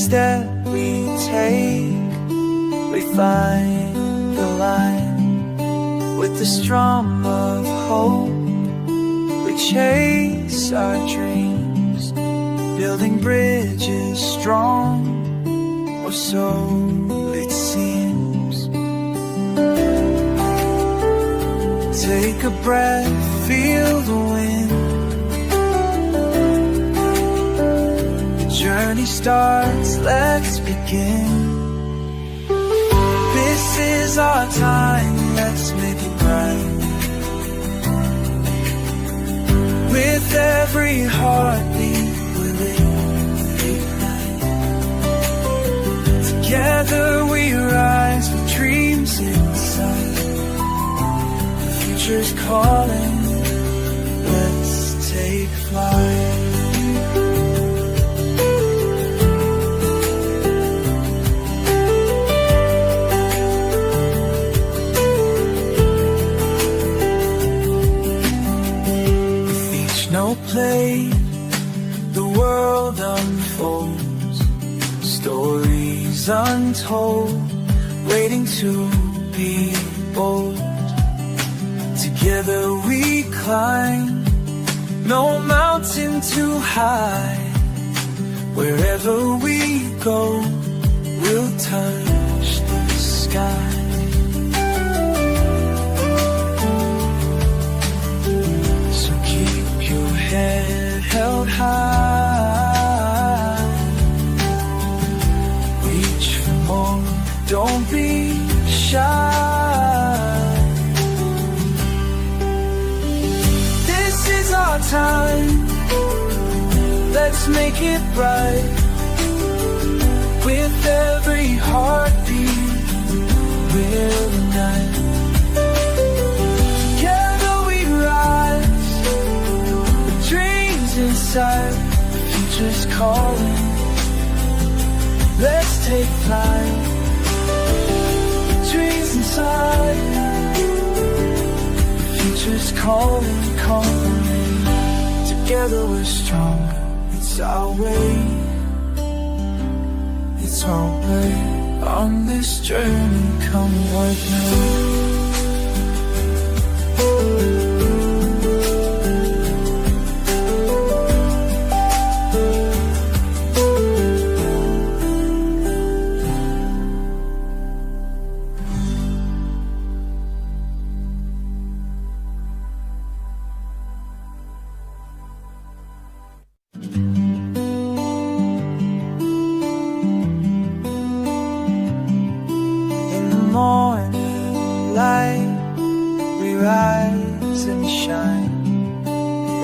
step we take, we find the line. With the strum of hope, we chase our dreams, building bridges strong, or so it seems. Take a breath, feel the wind. The journey starts, let's begin. This is our time, let's make it right. With every heartbeat, we'll ignite. Together we rise with dreams inside. The future's calling, let's take flight. No play, the world unfolds, stories untold, waiting to be bold. Together we climb, no mountain too high. Wherever we go, we'll touch the sky. Head held high, reach for more, don't be shy. This is our time, let's make it right. With every heartbeat, we'll unite. Inside, the future's calling, let's take flight. Dreams inside, the future's calling, calling. Together we're stronger, it's our way. It's our way on this journey, come right now.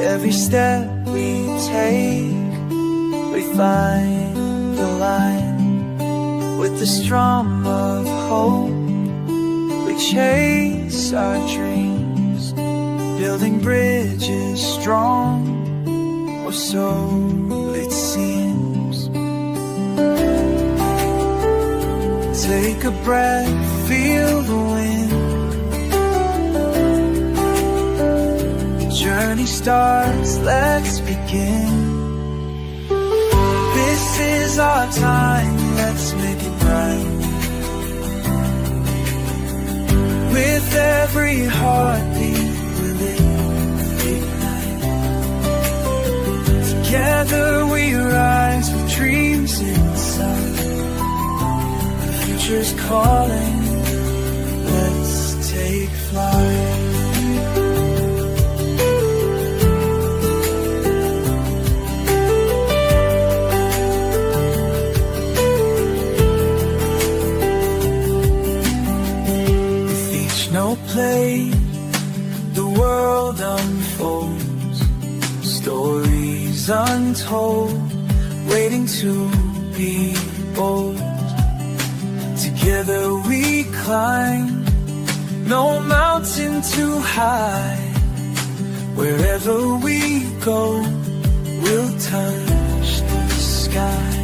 Every step we take, we find the line. With the strum of hope, we chase our dreams, building bridges strong, or so it seems. Take a breath, feel the wind. Journey starts, let's begin. This is our time, let's make it right. With every heartbeat, we'll ignite. Together we rise with dreams inside. The future's calling, let's take flight. No play, the world unfolds, stories untold, waiting to be bold. Together we climb, no mountain too high. Wherever we go, we'll touch the sky.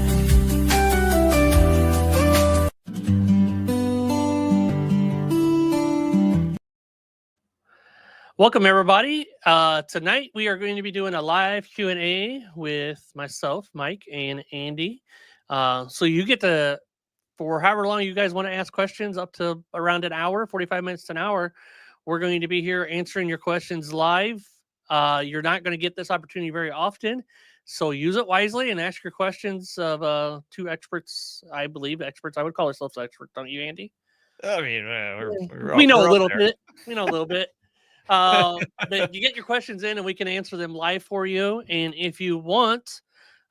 Welcome, everybody. Tonight, we are going to be doing a live Q&A with myself, Mike, and Andy. So you get to, for however long you guys want to ask questions, up to around an hour, 45 minutes to an hour, we're going to be here answering your questions live. You're not going to get this opportunity very often. So use it wisely and ask your questions of two experts. I believe experts. I would call ourselves experts, don't you, Andy? I mean, We know a we're up little there. bit. We know a little bit. But you get your questions in and we can answer them live for you. And if you want,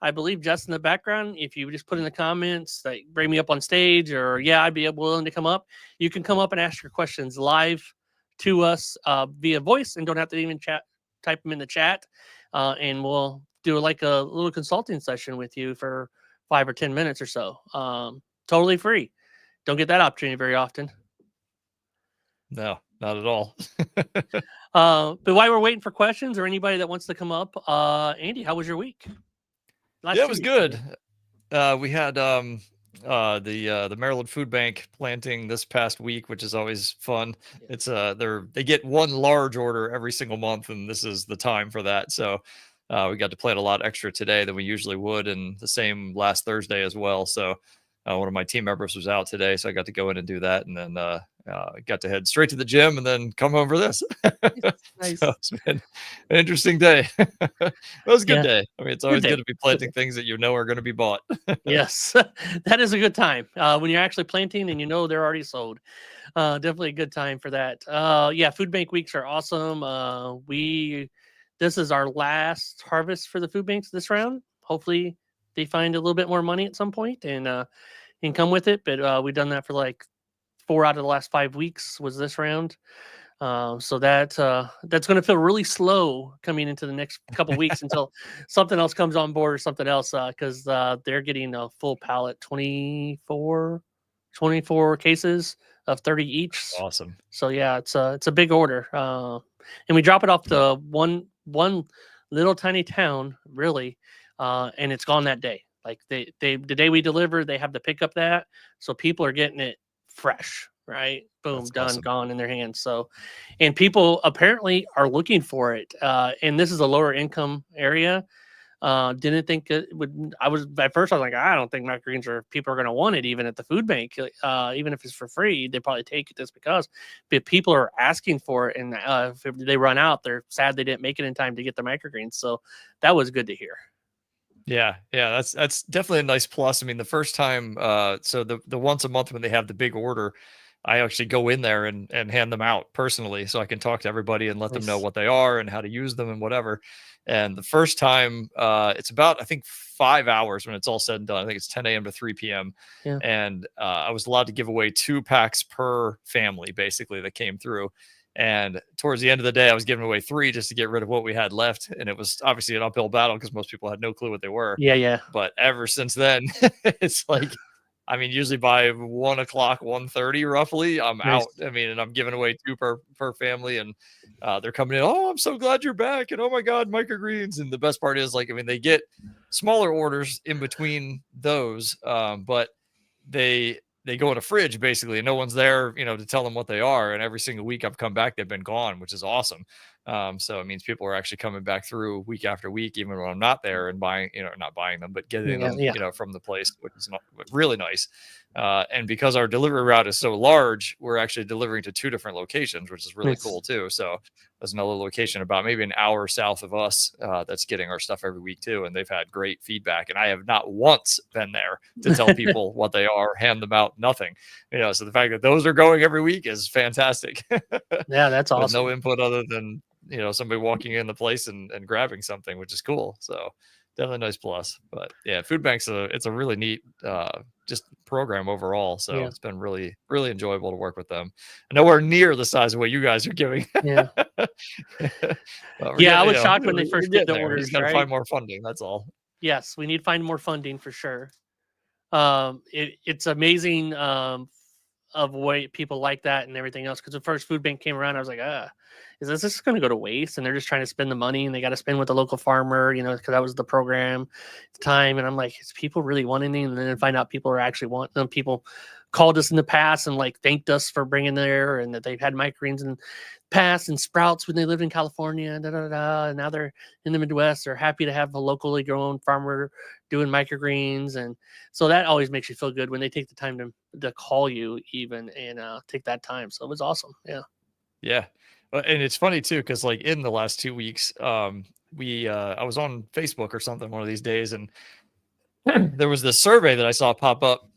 I believe just in the background, if you just put in the comments, like bring me up on stage, or yeah, I'd be willing to come up. You can come up and ask your questions live to us via voice, and don't have to even type them in the chat. And we'll do like a little consulting session with you for 5 or 10 minutes or so. Totally free. Don't get that opportunity very often. No, not at all. But while we're waiting for questions or anybody that wants to come up, Andy, how was your week? Yeah, it was good. We had the Maryland Food Bank planting this past week, which is always fun. Yeah. It's they get one large order every single month, and this is the time for that. So we got to plant a lot extra today than we usually would, and the same last Thursday as well. So one of my team members was out today, so I got to go in and do that, and then got to head straight to the gym and then come home for this. Nice. So it's been an interesting day. It was a good Yeah. day. I mean, it's always day. good to be planting things that you know are going to be bought. Yes, that is a good time when you're actually planting and you know they're already sold. Definitely a good time for that. Yeah, food bank weeks are awesome. This is our last harvest for the food banks this round. Hopefully, they find a little bit more money at some point and come with it. But we've done that for like 4 out of the last 5 weeks was this round. So that's going to feel really slow coming into the next couple weeks until something else comes on board or something else, because they're getting a full pallet, 24 cases of 30 each. Awesome. So yeah, it's a big order, and we drop it off to one little tiny town, really, and it's gone that day. Like the day we deliver, they have to pick up that, so people are getting it fresh. Right, boom, That's done, awesome. gone in their hands. So, and people apparently are looking for it. And this is a lower income area. Didn't think it would. I was at first. I was like, I don't think microgreens people are going to want it, even at the food bank. Even if it's for free, they probably take it just because. But people are asking for it, and if they run out, they're sad they didn't make it in time to get the microgreens. So that was good to hear. Yeah, that's definitely a nice plus. I mean, the first time, so the once a month when they have the big order, I actually go in there and hand them out personally, so I can talk to everybody and let them know Nice. what they are and how to use them and whatever. And the first time, it's about, I think, 5 hours when it's all said and done. I think it's 10 a.m. to 3 p.m. Yeah. And I was allowed to give away 2 packs per family, basically, that came through. And towards the end of the day, I was giving away 3 just to get rid of what we had left. And it was obviously an uphill battle because most people had no clue what they were. Yeah. But ever since then, it's like, I mean, usually by 1 o'clock, 1:30 roughly, I'm Nice. out. I mean, and I'm giving away 2 per family, and they're coming in. Oh, I'm so glad you're back, and oh my God, microgreens. And the best part is, like, I mean, they get smaller orders in between those, but they go in a fridge basically, and no one's there, to tell them what they are. And every single week I've come back, they've been gone, which is awesome. So it means people are actually coming back through week after week, even when I'm not there, and buying, not buying them, but getting them, from the place, which is really nice. And because our delivery route is so large, we're actually delivering to 2 different locations, which is really cool too. So there's another location about maybe an hour south of us that's getting our stuff every week too. And they've had great feedback. And I have not once been there to tell people what they are, hand them out, nothing. So the fact that those are going every week is fantastic. Yeah, that's awesome. With no input other than, somebody walking in the place and grabbing something, which is cool. So definitely a nice plus. But yeah, food banks, it's a really neat just program overall. So it's been really, really enjoyable to work with them. Nowhere near the size of what you guys are giving. Yeah. I was shocked when they first did the orders. You got to find more funding. That's all. Yes, we need to find more funding for sure. It's amazing of way people like that and everything else. Because the first food bank came around, I was like, is this going to go to waste? And they're just trying to spend the money, and they got to spend with the local farmer, because that was the program at the time. And I'm like, is people really wanting it? And then find out people are actually wanting them. People called us in the past and like thanked us for bringing there, and that they've had microgreens in the past and sprouts when they lived in California, and now they're in the Midwest. They're happy to have a locally grown farmer doing microgreens, and so that always makes you feel good when they take the time to call you even and take that time. So it was awesome. Yeah. Yeah. And it's funny too, because like in the last 2 weeks, I was on Facebook or something one of these days, and there was this survey that I saw pop up,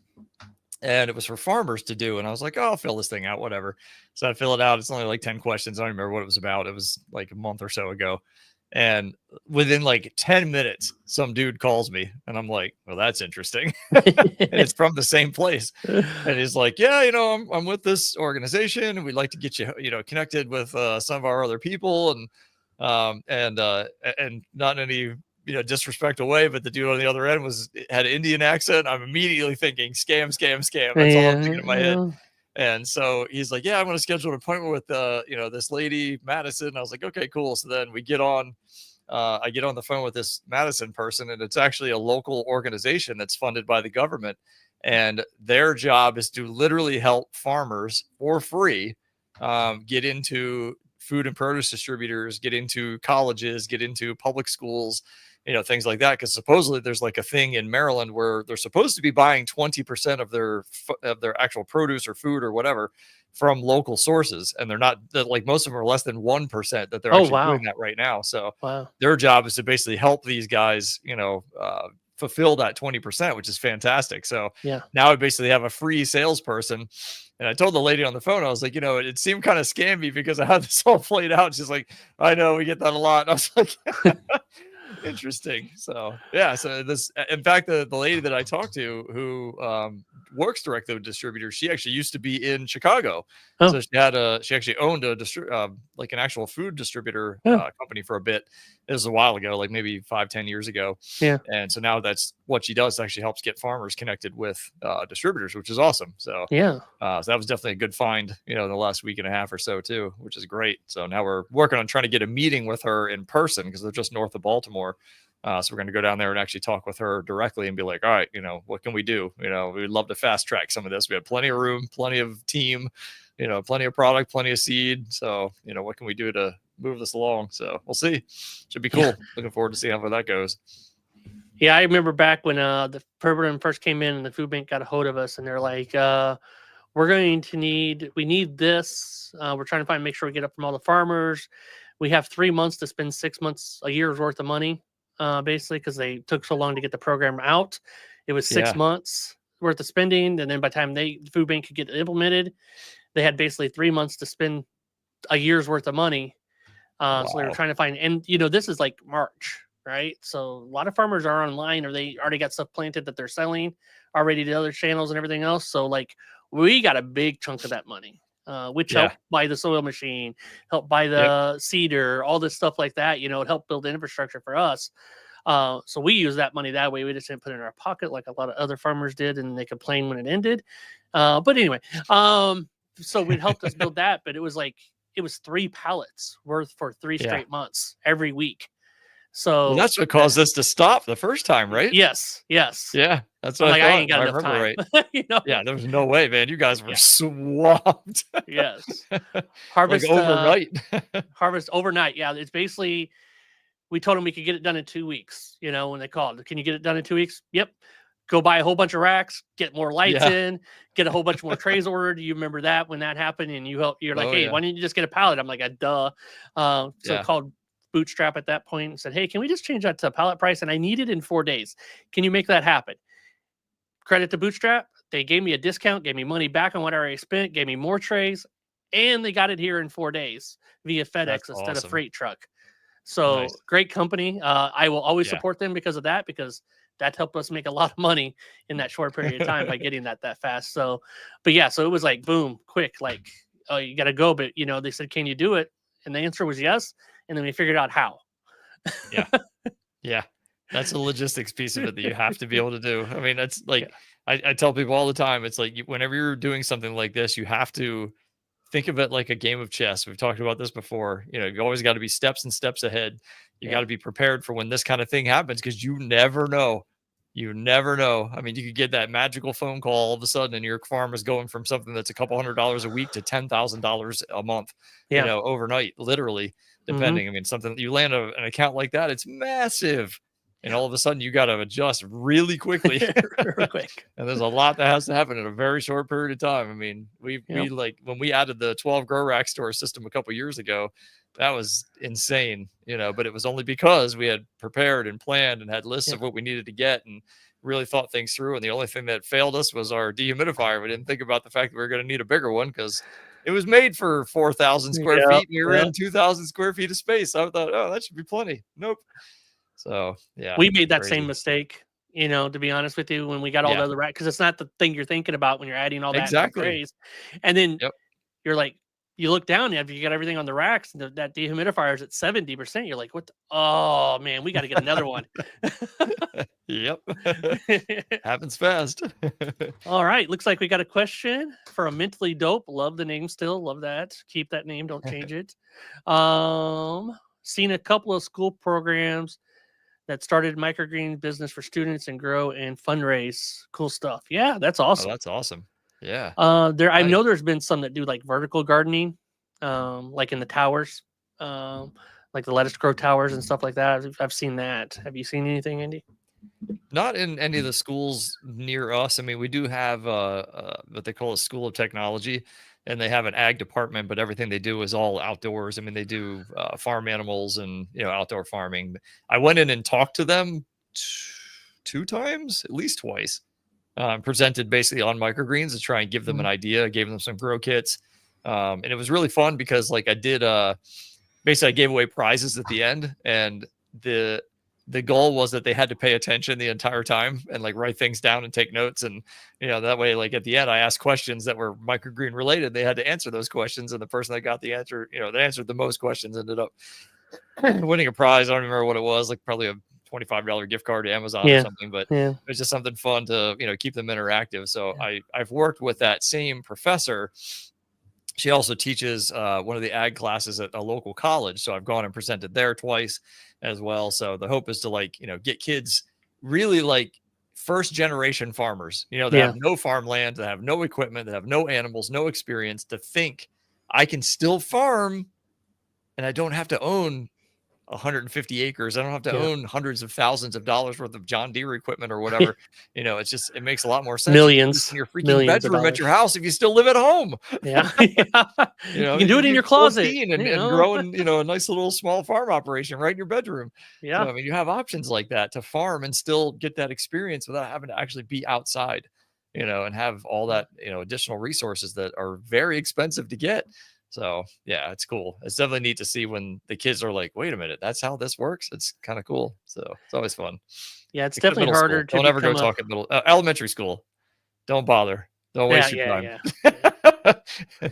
and it was for farmers to do. And I was like, oh, I'll fill this thing out, whatever. So I fill it out. It's only like 10 questions. I don't remember what it was about. It was like a month or so ago. And within like 10 minutes, some dude calls me, and I'm like, well, that's interesting. And it's from the same place. And he's like, yeah, I'm with this organization, and we'd like to get you, connected with some of our other people, and not in any, disrespectful way, but the dude on the other end had an Indian accent. I'm immediately thinking scam, scam, scam. That's all I'm thinking in my head. And so he's like, yeah, I'm going to schedule an appointment with, this lady, Madison. And I was like, okay, cool. So then we get on, I get on the phone with this Madison person, and it's actually a local organization that's funded by the government. And their job is to literally help farmers for free, get into food and produce distributors, get into colleges, get into public schools, things like that. Because supposedly there's like a thing in Maryland where they're supposed to be buying 20% of their actual produce or food or whatever from local sources, and they're not. Like most of them are less than 1% that they're actually doing that right now. So their job is to basically help these guys, fulfill that 20%, which is fantastic. So now I basically have a free salesperson. And I told the lady on the phone, I was like, it seemed kind of scammy because I had this all played out. She's like, I know, we get that a lot. And I was like, interesting. So yeah. So in fact, the lady that I talked to who works directly with distributors, she actually used to be in Chicago. So she actually owned like an actual food distributor company for a bit. It was a while ago, like maybe 5-10 years ago. Yeah. And so now that's what she does, actually helps get farmers connected with distributors, which is awesome. So so that was definitely a good find, in the last week and a half or so too, which is great. So now we're working on trying to get a meeting with her in person, because they're just north of Baltimore. So we're going to go down there and actually talk with her directly and be like, all right, what can we do? We'd love to fast track some of this. We have plenty of room, plenty of team, plenty of product, plenty of seed. So, what can we do to move this along? So we'll see. Should be cool. Looking forward to seeing how that goes. Yeah, I remember back when the program first came in and the food bank got a hold of us, and they're like, we need this. We're trying to make sure we get up from all the farmers. We have 3 months to spend 6 months, a year's worth of money, basically, because they took so long to get the program out. It was 6 months worth of spending. And then by the time the food bank could get implemented, they had basically 3 months to spend a year's worth of money. So they were trying to find, and this is like March, right? So a lot of farmers are online, or they already got stuff planted that they're selling already to other channels and everything else. So like we got a big chunk of that money, which helped buy the soil machine, helped buy the seeder, all this stuff like that. It helped build the infrastructure for us. So we use that money that way. We just didn't put it in our pocket like a lot of other farmers did, and they complained when it ended. But anyway, so it helped us build that. But it was 3 pallets worth for 3 straight months every week. So that's what caused us to stop the first time, right? Yes. Yeah, that's what I I ain't got enough time. Right. Yeah, there was no way, man. You guys were swamped. Yes. Harvest overnight. Harvest overnight. Yeah, it's basically, we told them we could get it done in 2 weeks. When they called, can you get it done in 2 weeks? Yep. Go buy a whole bunch of racks, get more lights in, get a whole bunch more trays ordered. You remember that when that happened, and you're like, hey, why don't you just get a pallet? I'm like, duh. So I called Bootstrap at that point and said, hey, can we just change that to a pallet price? And I need it in 4 days. Can you make that happen? Credit to Bootstrap. They gave me a discount, gave me money back on what I already spent, gave me more trays, and they got it here in 4 days via FedEx instead of freight truck. So great company. I will always support them because of that, because that helped us make a lot of money in that short period of time by getting that fast. So, but so it was like, boom, quick, like, oh, you got to go. But, they said, can you do it? And the answer was yes. And then we figured out how. Yeah. That's a logistics piece of it that you have to be able to do. I mean, that's like, I tell people all the time, it's like, whenever you're doing something like this, you have to think of it like a game of chess. We've talked about this before. You always got to be steps and steps ahead. You got to be prepared for when this kind of thing happens, because you never know You never know. I mean, you could get that magical phone call all of a sudden, and your farm is going from something that's a couple $100 a week to $10,000 a month, Yeah. overnight, literally, depending. I mean, something you land an account like that, it's massive. And all of a sudden, you got to adjust really quickly. Real quick. And there's a lot that has to happen in a very short period of time. I mean, we like when we added the 12 grow racks to our system a couple years ago, that was insane, but it was only because we had prepared and planned and had lists of what we needed to get and really thought things through. And the only thing that failed us was our dehumidifier. We didn't think about the fact that we were going to need a bigger one because it was made for 4,000 square feet. And we were in 2,000 square feet of space. I thought, oh, that should be plenty. Nope. So, yeah. We made that same mistake, to be honest with you, when we got all the other racks, because it's not the thing you're thinking about when you're adding all that. Exactly. And then you're like, you look down after you got everything on the racks, and that dehumidifier is at 70%. You're like, what? Oh, man, we got to get another one. Yep. Happens fast. All right. Looks like we got a question for a Mentally Dope. Love the name still. Love that. Keep that name. Don't change it. Seen a couple of school programs that started microgreen business for students and grow and fundraise. Cool stuff. Yeah, that's awesome. Oh, that's awesome. Yeah. I know there's been some that do like vertical gardening, like in the towers, like the lettuce grow towers and stuff like that. I've seen that. Have you seen anything, Andy? Not in any of the schools near us. I mean, we do have what they call a school of technology, and they have an ag department, but everything they do is all outdoors. I mean, they do farm animals and outdoor farming. I went in and talked to them 2 times, at least twice. Presented basically on microgreens to try and give them an idea, gave them some grow kits. And it was really fun because I did, basically I gave away prizes at the end, and the goal was that they had to pay attention the entire time and write things down and take notes. And, that way, at the end, I asked questions that were microgreen related. They had to answer those questions. And the person that got the answer, that answered the most questions ended up winning a prize. I don't remember what it was, probably a $25 gift card to Amazon or something, but it was just something fun to, keep them interactive. So I've worked with that same professor. She also teaches one of the ag classes at a local college. So I've gone and presented there twice as well. So the hope is to get kids really first generation farmers, that have no farmland, that have no equipment, that have no animals, no experience, to think I can still farm and I don't have to own 150 acres. I don't have to own hundreds of thousands of dollars worth of John Deere equipment or whatever. It makes a lot more sense. Millions in your freaking bedroom at your house if you still live at home. Yeah. You can do it in your closet and growing, a nice little small farm operation right in your bedroom. Yeah. So, I mean, you have options like that to farm and still get that experience without having to actually be outside, and have all that, additional resources that are very expensive to get. So yeah, it's cool. It's definitely neat to see when the kids are like, wait a minute, that's how this works. It's kind of cool. So it's always fun. Yeah. It's definitely harder to don't ever go talk at elementary school. Don't bother. Don't waste your time.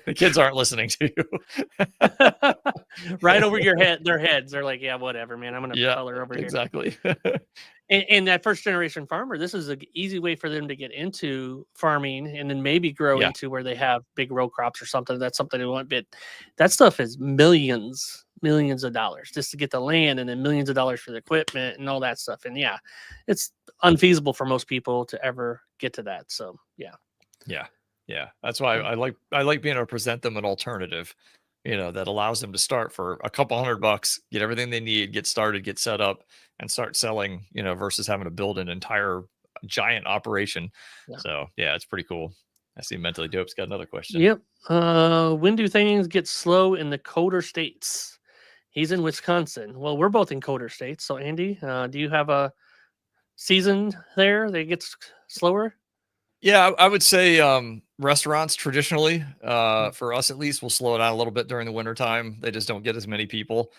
The kids aren't listening to you. Right over their heads. They're like, yeah, whatever, man. I'm going to color over here. Exactly. And that first generation farmer, this is an easy way for them to get into farming and then maybe grow into where they have big row crops or something. That's something they want. But that stuff is millions of dollars just to get the land, and then millions of dollars for the equipment and all that stuff. And it's unfeasible for most people to ever get to that. So yeah. That's why I like being able to present them an alternative, that allows them to start for a couple $100, get everything they need, get started, get set up, and start selling, versus having to build an entire giant operation. Yeah. So yeah, it's pretty cool. I see Mentally Dope's got another question. Yep. When do things get slow in the colder states? He's in Wisconsin. Well, we're both in colder states. So Andy, do you have a season there that gets slower? Yeah, I would say restaurants traditionally, for us at least, will slow down a little bit during the wintertime. They just don't get as many people.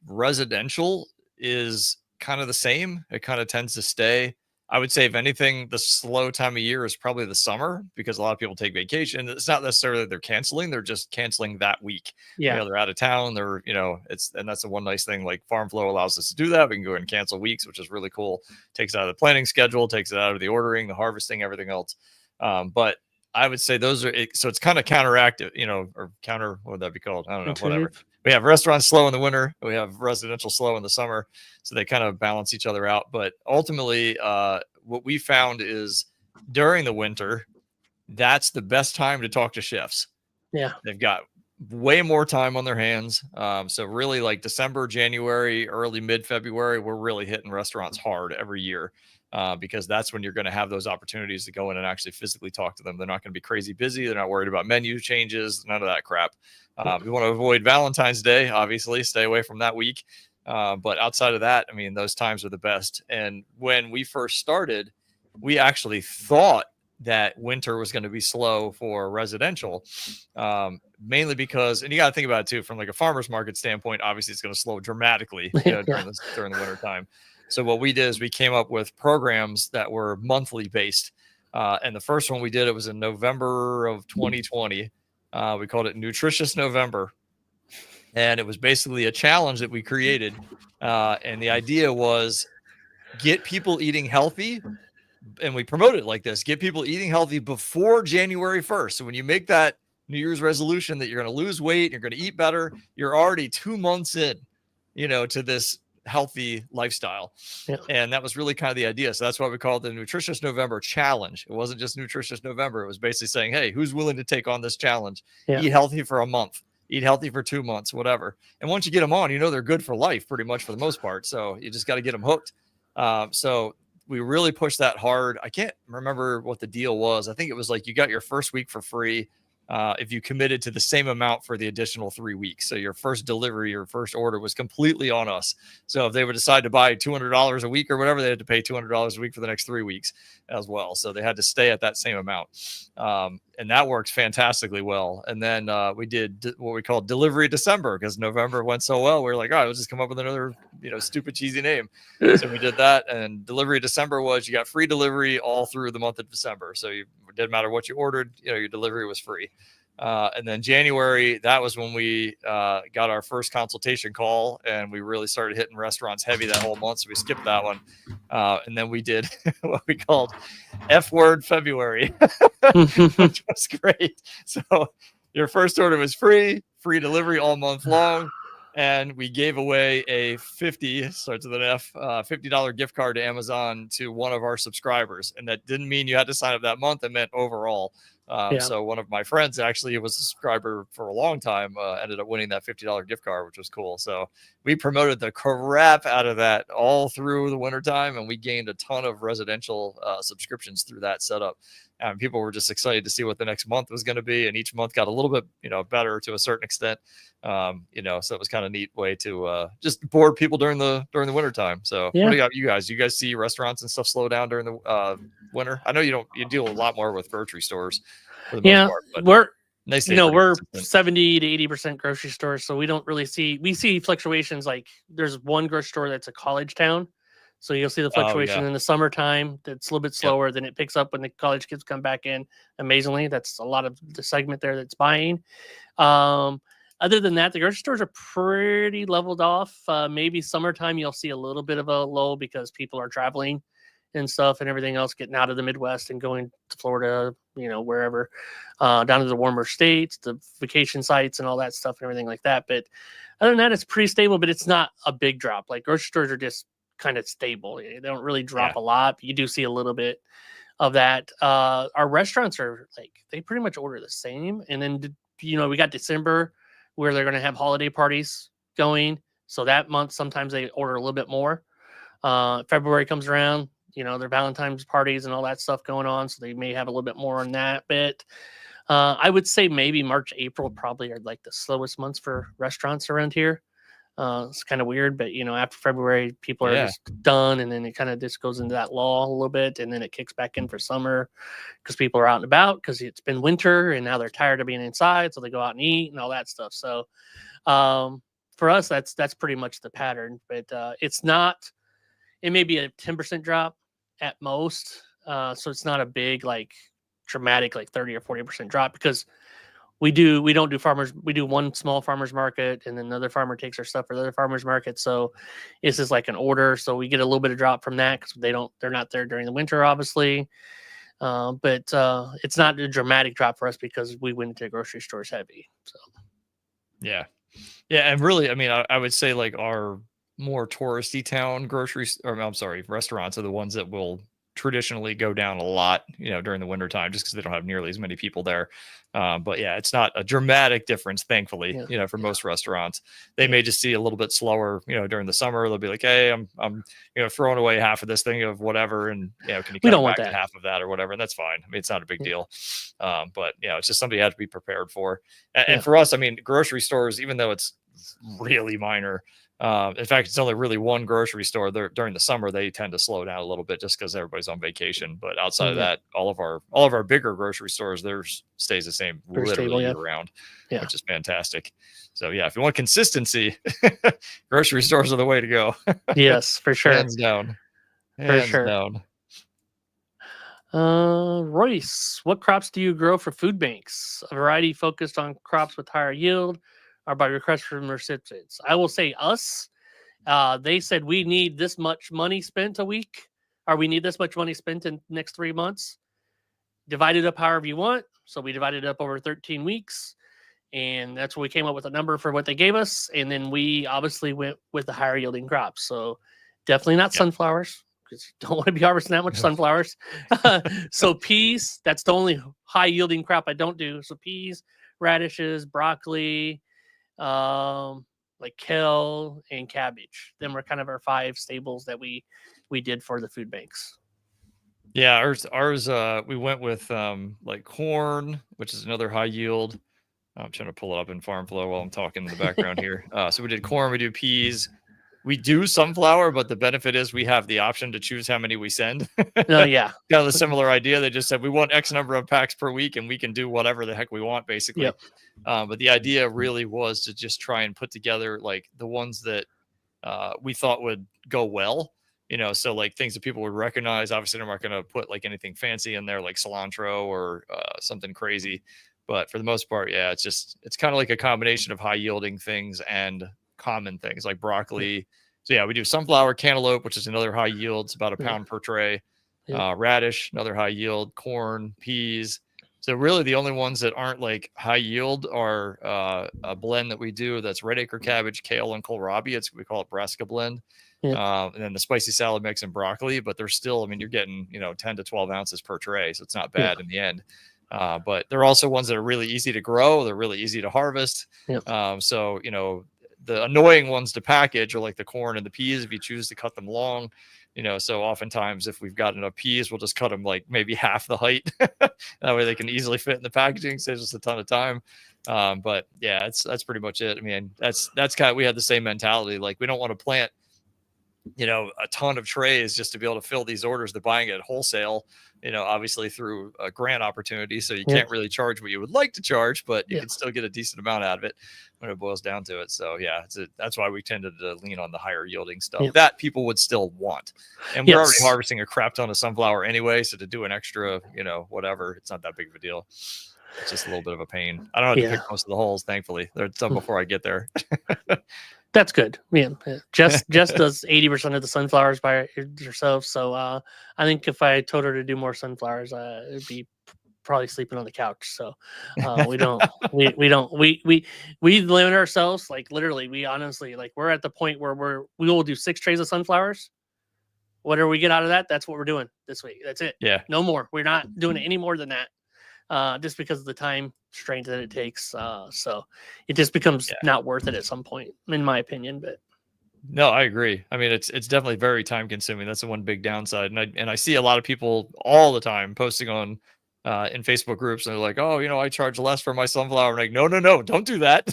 Residential is kind of the same. It kind of tends to stay. I would say, if anything, the slow time of year is probably the summer, because a lot of people take vacation. It's not necessarily that they're canceling; they're just canceling that week. Yeah, they're out of town. They're and that's the one nice thing. Like Farm Flow allows us to do that. We can go and cancel weeks, which is really cool. Takes it out of the planning schedule, takes it out of the ordering, the harvesting, everything else. But I would say those are so it's kind of counteractive, or counter. What would that be called? I don't know. Whatever. we have restaurants slow in the winter, we have residential slow in the summer, so they kind of balance each other out. But ultimately, what we found is during the winter, that's the best time to talk to chefs. Yeah. They've got way more time on their hands. So really like December, January, early mid-February, we're really hitting restaurants hard every year. Because that's when you're going to have those opportunities to go in and actually physically talk to them. They're not going to be crazy busy. They're not worried about menu changes, none of that crap. We want to avoid Valentine's Day, obviously, stay away from that week. But outside of that, I mean, those times are the best. And when we first started, we actually thought that winter was going to be slow for residential, mainly because, and you got to think about it too, from like a farmer's market standpoint, obviously it's going to slow dramatically during the winter time. So what we did is we came up with programs that were monthly based. And the first one we did, it was in November of 2020. We called it Nutritious November. And it was basically a challenge that we created. And the idea was get people eating healthy. And we promote it like this: get people eating healthy before January 1st. So when you make that New Year's resolution that you're going to lose weight, you're going to eat better, you're already 2 months in, to this healthy lifestyle. Yeah. And that was really kind of the idea. So that's why we called the Nutritious November Challenge. It wasn't just Nutritious November. It was basically saying, hey, who's willing to take on this challenge? Eat healthy for a month, eat healthy for 2 months, whatever. And once you get them on, they're good for life pretty much for the most part. So you just got to get them hooked. So we really pushed that hard. I can't remember what the deal was. I think it was like you got your first week for free if you committed to the same amount for the additional 3 weeks. So your first delivery, your first order was completely on us. So if they would decide to buy $200 a week or whatever, they had to pay $200 a week for the next 3 weeks as well. So they had to stay at that same amount. And that works fantastically well. And then we did what we called Delivery December, because November went so well. We were like, all right, let's just come up with another, stupid, cheesy name. So we did that. And Delivery December was you got free delivery all through the month of December. So it didn't matter what you ordered, your delivery was free. And then January, that was when we got our first consultation call, and we really started hitting restaurants heavy that whole month. So we skipped that one. And then we did what we called F word February, which was great. So your first order was free delivery all month long. And we gave away a starts with an F, $50 gift card to Amazon to one of our subscribers. And that didn't mean you had to sign up that month. It meant overall. So one of my friends actually was a subscriber for a long time, ended up winning that $50 gift card, which was cool. So we promoted the crap out of that all through the wintertime, and we gained a ton of residential subscriptions through that setup. And people were just excited to see what the next month was going to be. And each month got a little bit, better to a certain extent. So it was kind of a neat way to just board people during the wintertime. So what do you got, you guys? Do you guys see restaurants and stuff slow down during the winter? I know you deal a lot more with grocery stores for the most part, but we're 70 to 80% grocery stores, so we don't really see fluctuations. Like there's one grocery store that's a college town, so you'll see the fluctuation in the summertime. That's a little bit slower. Then it picks up when the college kids come back in. Amazingly, that's a lot of the segment there that's buying. Other than that, the grocery stores are pretty leveled off. Maybe summertime you'll see a little bit of a lull because people are traveling and stuff and everything else, getting out of the Midwest and going to Florida, wherever, down to the warmer states, the vacation sites and all that stuff and everything like that. But other than that, it's pretty stable, but it's not a big drop. Like grocery stores are just kind of stable. They don't really drop a lot. But you do see a little bit of that. Our restaurants are they pretty much order the same. And then, we got December where they're going to have holiday parties going. So that month, sometimes they order a little bit more. February comes around, their Valentine's parties and all that stuff going on. So they may have a little bit more on that bit. I would say maybe March, April probably are like the slowest months for restaurants around here. It's kind of weird, but after February, people are just done, and then it kind of just goes into that lull a little bit, and then it kicks back in for summer because people are out and about because it's been winter, and now they're tired of being inside, so they go out and eat and all that stuff. So, for us, that's pretty much the pattern, but it's not. It may be a 10% drop at most, so it's not a big dramatic 30 or 40% drop because. We don't do farmers. We do one small farmers market, and then another farmer takes our stuff for the other farmers market. So this is like an order. So we get a little bit of drop from that because they're not there during the winter, obviously. But it's not a dramatic drop for us because we went into grocery stores heavy. So yeah. Yeah, and really, I mean, I would say like our more touristy town or I'm sorry, restaurants are the ones that will traditionally go down a lot, during the winter time, just because they don't have nearly as many people there. But yeah, it's not a dramatic difference, thankfully, Yeah, for yeah, most restaurants. They yeah. may just see a little bit slower, during the summer. They'll be like, hey, I'm throwing away half of this thing of whatever, and can you We cut don't it want back to that. half of that or whatever? And that's fine. I mean, it's not a big Yeah, deal. But it's just something you have to be prepared for. And yeah, for us, I mean, grocery stores, even though it's really minor. In fact, it's only really one grocery store there during the summer. They tend to slow down a little bit just because everybody's on vacation. But outside of yeah. that, all of our bigger grocery stores, theirs stays the same Very stable. literally Yeah, year round, yeah. which is fantastic. So yeah, if you want consistency, grocery stores are the way to go. Yes, for sure. Hands down. For Hands sure. down. Royce, what crops do you grow for food banks? A variety focused on crops with higher yield or by request from recipients. I will say us. They said we need this much money spent a week, or we need this much money spent in the next 3 months. Divide it up however you want. So we divided it up over 13 weeks. And that's what we came up with a number for what they gave us. And then we obviously went with the higher yielding crops. So definitely not Yep. sunflowers, because you don't want to be harvesting that much sunflowers. So peas, that's the only high yielding crop I don't do. So peas, radishes, broccoli, like kale and cabbage. Then we're kind of our 5 staples that we did for the food banks. Yeah, ours we went with like corn, which is another high yield. I'm trying to pull it up in Farm Flow while I'm talking in the background here. So we did corn, we do peas, we do sunflower, but the benefit is we have the option to choose how many we send. Oh yeah. Kind of a similar idea. They just said we want X number of packs per week, and we can do whatever the heck we want, basically. Yep. But the idea really was to just try and put together like the ones that we thought would go well. So like things that people would recognize. Obviously, I'm not going to put like anything fancy in there, like cilantro or something crazy. But for the most part, yeah, it's kind of like a combination of high yielding things and common things like broccoli. So yeah, we do sunflower, cantaloupe, which is another high yield. It's about a pound per tray. Radish, another high yield, corn, peas. So really the only ones that aren't like high yield are a blend that we do that's red acre cabbage, kale, and kohlrabi. We call it brassica blend. And then the spicy salad mix and broccoli, but they're still, I mean, you're getting, 10 to 12 ounces per tray. So it's not bad in the end. But they're also ones that are really easy to grow. They're really easy to harvest. So, the annoying ones to package are like the corn and the peas if you choose to cut them long. So oftentimes if we've got enough peas, we'll just cut them like maybe half the height. That way they can easily fit in the packaging, saves us a ton of time. But yeah, that's pretty much it. I mean, that's kind of, we had the same mentality. Like we don't want to plant, a ton of trays just to be able to fill these orders. They're buying it wholesale, obviously through a grant opportunity. So you can't really charge what you would like to charge, but you can still get a decent amount out of it when it boils down to it. So yeah, that's why we tended to lean on the higher yielding stuff that people would still want. And we're already harvesting a crap ton of sunflower anyway. So to do an extra, whatever, it's not that big of a deal. It's just a little bit of a pain. I don't have to pick most of the holes, thankfully. They're done before I get there. That's good. Yeah, Jess does 80% of the sunflowers by herself. So I think if I told her to do more sunflowers, it'd be probably sleeping on the couch. So we don't we limit ourselves. Like literally, we honestly like we're at the point where we will do 6 trays of sunflowers. Whatever we get out of that, that's what we're doing this week. That's it. Yeah. No more. We're not doing any more than that. Just because of the time strain that it takes. So it just becomes not worth it at some point, in my opinion. But no, I agree. I mean, it's definitely very time consuming. That's the one big downside. And I see a lot of people all the time posting on in Facebook groups, and they're like, "Oh, I charge less for my sunflower." I'm like, no, don't do that.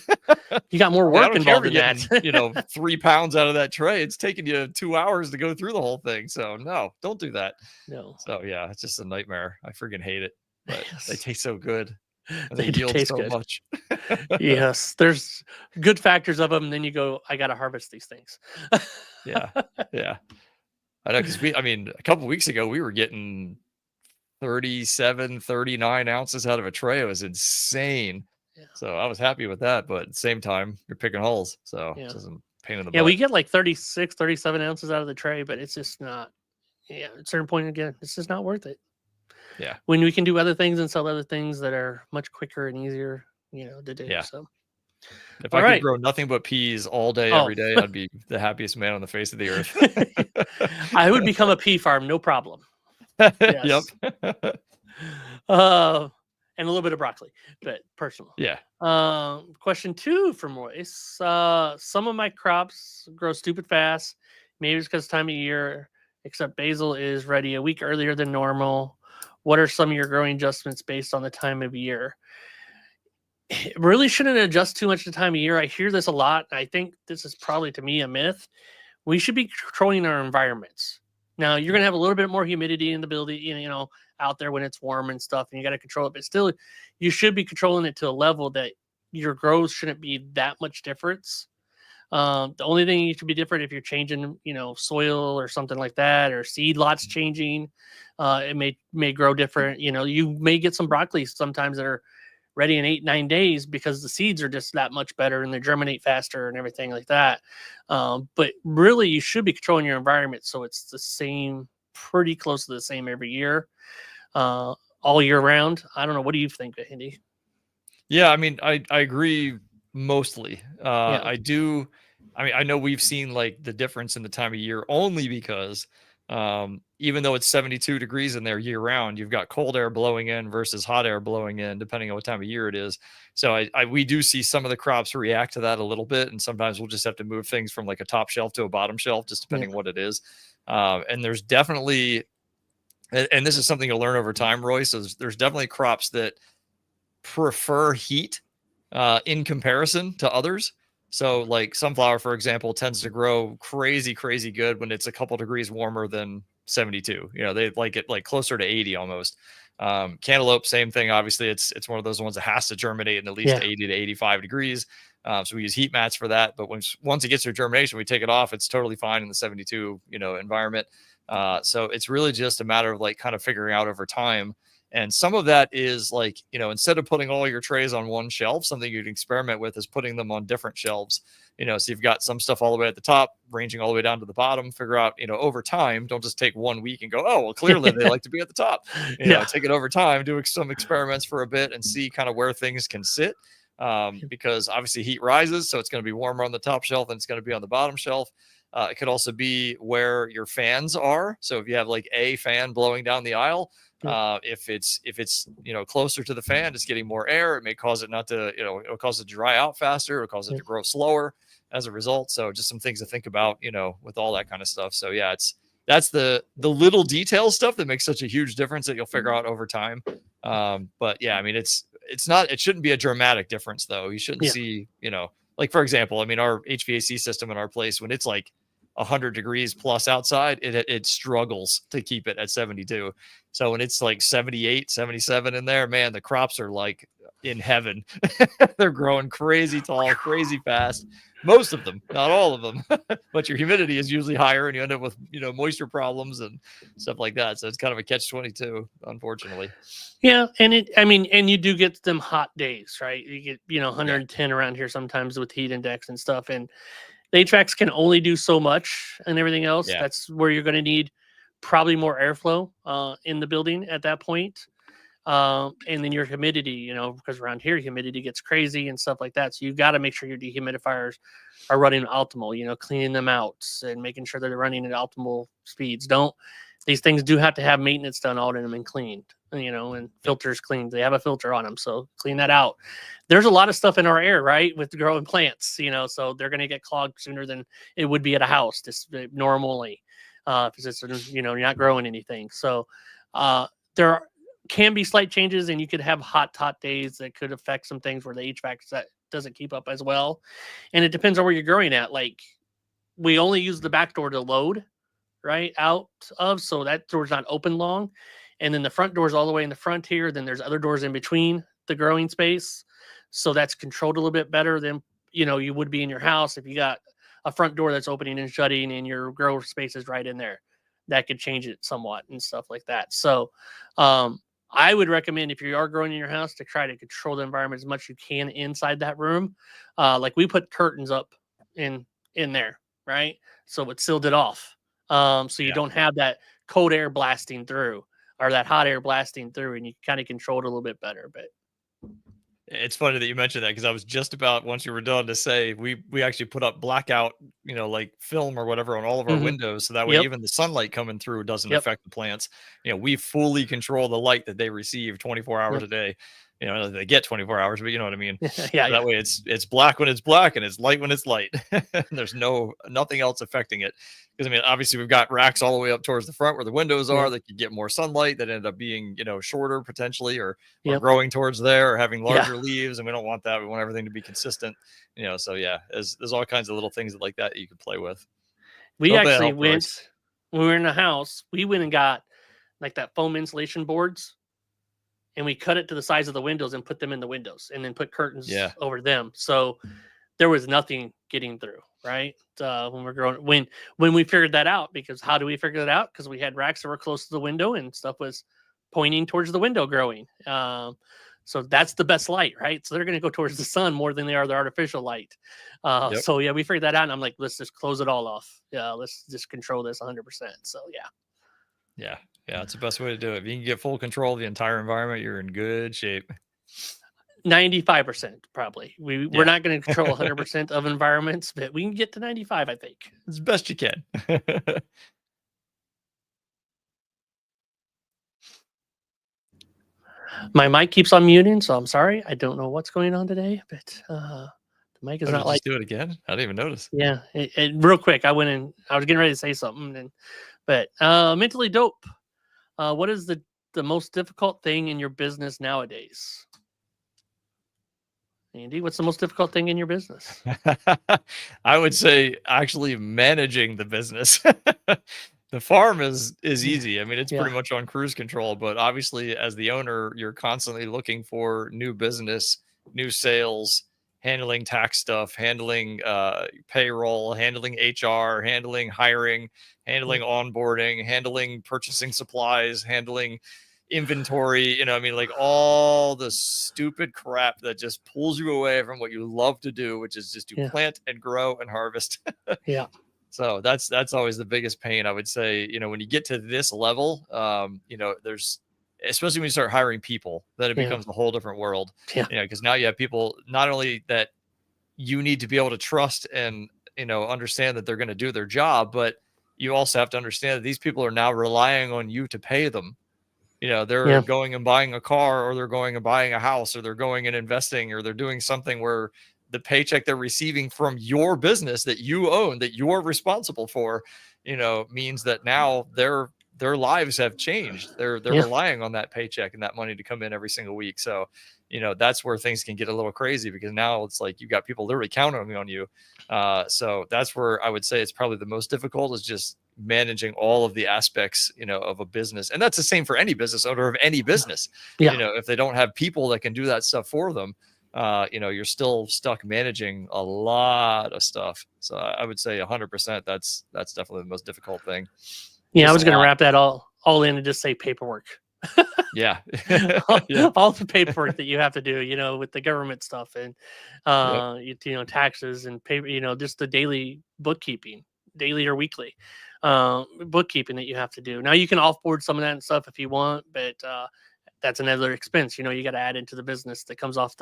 You got more work involved in that. 3 pounds out of that tray. It's taking you 2 hours to go through the whole thing. So no, don't do that. No. So yeah, it's just a nightmare. I freaking hate it. But they taste so good. They yield taste so good. much. Yes, there's good factors of them. And then you go, I got to harvest these things. Yeah. I know, because a couple weeks ago, we were getting 37, 39 ounces out of a tray. It was insane. Yeah. So I was happy with that. But at the same time, you're picking holes. So it's just a pain in the butt. Yeah, we get like 36, 37 ounces out of the tray, but it's just not, at a certain point, again, it's just not worth it. Yeah. When we can do other things and sell other things that are much quicker and easier, to do. Yeah. So If All I could right. grow nothing but peas all day, Oh, every day, I'd be the happiest man on the face of the earth. I would become a pea farm, no problem. Yep. Yes. Uh, and a little bit of broccoli, but personal. Yeah. Question 2 from Royce. Some of my crops grow stupid fast. Maybe it's because time of year, except basil is ready a week earlier than normal. What are some of your growing adjustments based on the time of year? It really shouldn't adjust too much the time of year. I hear this a lot. I think this is probably, to me, a myth. We should be controlling our environments. Now, you're going to have a little bit more humidity in the building, out there when it's warm and stuff, and you got to control it. But still, you should be controlling it to a level that your growth shouldn't be that much difference. The only thing you should be different if you're changing, soil or something like that, or seed lots changing. It may grow different. You may get some broccoli sometimes that are ready in 8-9 days because the seeds are just that much better and they germinate faster and everything like that. But really, you should be controlling your environment so it's the same, pretty close to the same every year, all year round. I don't know. What do you think, Andy? Yeah, I mean, I agree mostly. Yeah. I do. I mean, I know we've seen like the difference in the time of year only because even though it's 72 degrees in there year round, you've got cold air blowing in versus hot air blowing in, depending on what time of year it is. So we do see some of the crops react to that a little bit, and sometimes we'll just have to move things from like a top shelf to a bottom shelf, just depending on what it is. And there's definitely, and this is something you'll learn over time, Royce. So there's definitely crops that prefer heat in comparison to others. So like sunflower, for example, tends to grow crazy good when it's a couple degrees warmer than 72. They like it like closer to 80 almost. Cantaloupe, same thing. Obviously, it's one of those ones that has to germinate in at least 80 to 85 degrees. So we use heat mats for that. But once it gets to germination, we take it off. It's totally fine in the 72 environment. So it's really just a matter of like kind of figuring out over time. And some of that is like, instead of putting all your trays on one shelf, something you'd experiment with is putting them on different shelves. So you've got some stuff all the way at the top, ranging all the way down to the bottom. Figure out, over time, don't just take 1 week and go, oh, well, clearly they like to be at the top. Take it over time, do some experiments for a bit and see kind of where things can sit. Because obviously heat rises, so it's going to be warmer on the top shelf than it's going to be on the bottom shelf. It could also be where your fans are. So if you have like a fan blowing down the aisle, if it's closer to the fan, it's getting more air. It may cause it not to, it'll cause it to dry out faster. It'll cause it to grow slower as a result. So just some things to think about, with all that kind of stuff. So yeah, that's the little detail stuff that makes such a huge difference that you'll figure out over time. But yeah, I mean, it shouldn't be a dramatic difference though. You shouldn't see, like for example, I mean, our HVAC system in our place, when it's like 100 degrees plus outside, it struggles to keep it at 72. So when it's like 78, 77 in there, man, the crops are like in heaven. They're growing crazy tall, crazy fast. Most of them, not all of them, but your humidity is usually higher and you end up with, moisture problems and stuff like that. So it's kind of a catch-22, unfortunately. Yeah. And and you do get them hot days, right? You get, 110 around here sometimes with heat index and stuff. And the HVACs can only do so much and everything else. Yeah. That's where you're going to need probably more airflow in the building at that point. And then your humidity, because around here, humidity gets crazy and stuff like that. So you got to make sure your dehumidifiers are running optimal, cleaning them out and making sure that they're running at optimal speeds. These things do have to have maintenance done on them and cleaned, and filters cleaned. They have a filter on them. So clean that out. There's a lot of stuff in our air, right? With growing plants, so they're going to get clogged sooner than it would be at a house just normally. Because it's, you're not growing anything. So there can be slight changes and you could have hot days that could affect some things where the HVAC doesn't keep up as well. And it depends on where you're growing at. Like we only use the back door to load right out of, so that door's not open long. And then the front door is all the way in the front here. Then there's other doors in between the growing space. So that's controlled a little bit better than, you would be in your house if you got a front door that's opening and shutting and your grow space is right in there. That could change it somewhat and stuff like that. So I would recommend, if you are growing in your house, to try to control the environment as much as you can inside that room. Like we put curtains up in there, right? So it sealed it off. So you don't have that cold air blasting through or that hot air blasting through, and you kind of control it a little bit better. But It's funny that you mentioned that because I was just about, once you were done, to say we actually put up blackout, like film or whatever on all of our Hmm. windows, so that way Yep. even the sunlight coming through doesn't Yep. affect the plants. We fully control the light that they receive 24 hours Yep. a day. They get 24 hours, but you know what I mean. Yeah. So Yeah. that way it's black when it's black and it's light when it's light. And there's nothing else affecting it. Because I mean, obviously we've got racks all the way up towards the front where the windows Yeah. are that could get more sunlight, that end up being, shorter potentially, or Yep. growing towards there, or having Yeah. larger leaves, and we don't want that. We want everything to be consistent. So yeah, there's all kinds of little things like that you could play with. We So hopefully that actually helped, Royce. went when we were in the house. We went and got like that foam insulation boards, and we cut it to the size of the windows and put them in the windows, and then put curtains Yeah. over them. So there was nothing getting through. Right when we're growing, when we figured that out, because how do we figure that out? Because we had racks that were close to the window and stuff was pointing towards the window growing. So that's the best light, right? So they're going to go towards the sun more than they are the artificial light. Yep. So yeah, we figured that out, and I'm like, let's just close it all off. Yeah, let's just control this 100%. So yeah, It's the best way to do it. If you can get full control of the entire environment, you're in good shape. 95% probably. We're Yeah. not going to control 100% of environments, but we can get to 95, I think. As best you can. My mic keeps on muting, so I'm sorry. I don't know what's going on today, but the mic is Oh, not did like. just do it again? I didn't even notice. Yeah, real quick, I went in. I was getting ready to say something, but mentally dope. What is the most difficult thing in your business nowadays? Andy, what's the most difficult thing in your business? I would say actually managing the business. The farm is easy. I mean, it's pretty Yeah. much on cruise control, but obviously as the owner, you're constantly looking for new business, new sales, handling tax stuff, handling payroll, handling HR, handling hiring, handling onboarding, handling purchasing supplies, handling inventory, I mean, like all the stupid crap that just pulls you away from what you love to do, which is just to Yeah. plant and grow and harvest. Yeah. So that's always the biggest pain, I would say. When you get to this level, there's, especially when you start hiring people, then it Yeah. becomes a whole different world. Yeah. Because now you have people not only that you need to be able to trust and understand that they're going to do their job, but you also have to understand that these people are now relying on you to pay them. They're Yeah. going and buying a car, or they're going and buying a house, or they're going and investing, or they're doing something where the paycheck they're receiving from your business that you own, that you're responsible for, means that now their lives have changed. They're Yeah. relying on that paycheck and that money to come in every single week. So, that's where things can get a little crazy, because now it's like you've got people literally counting on you. So that's where I would say it's probably the most difficult, is just managing all of the aspects, of a business. And that's the same for any business owner of any business. Yeah. If they don't have people that can do that stuff for them, you're still stuck managing a lot of stuff. So I would say 100%. That's definitely the most difficult thing. Yeah. I Just was a going to lot. wrap that all in and just say paperwork. Yeah. All the paperwork that you have to do, with the government stuff and, taxes and paper, just the daily bookkeeping, daily or weekly, bookkeeping that you have to do. Now you can offboard some of that and stuff if you want, but, that's another expense, you got to add into the business that comes off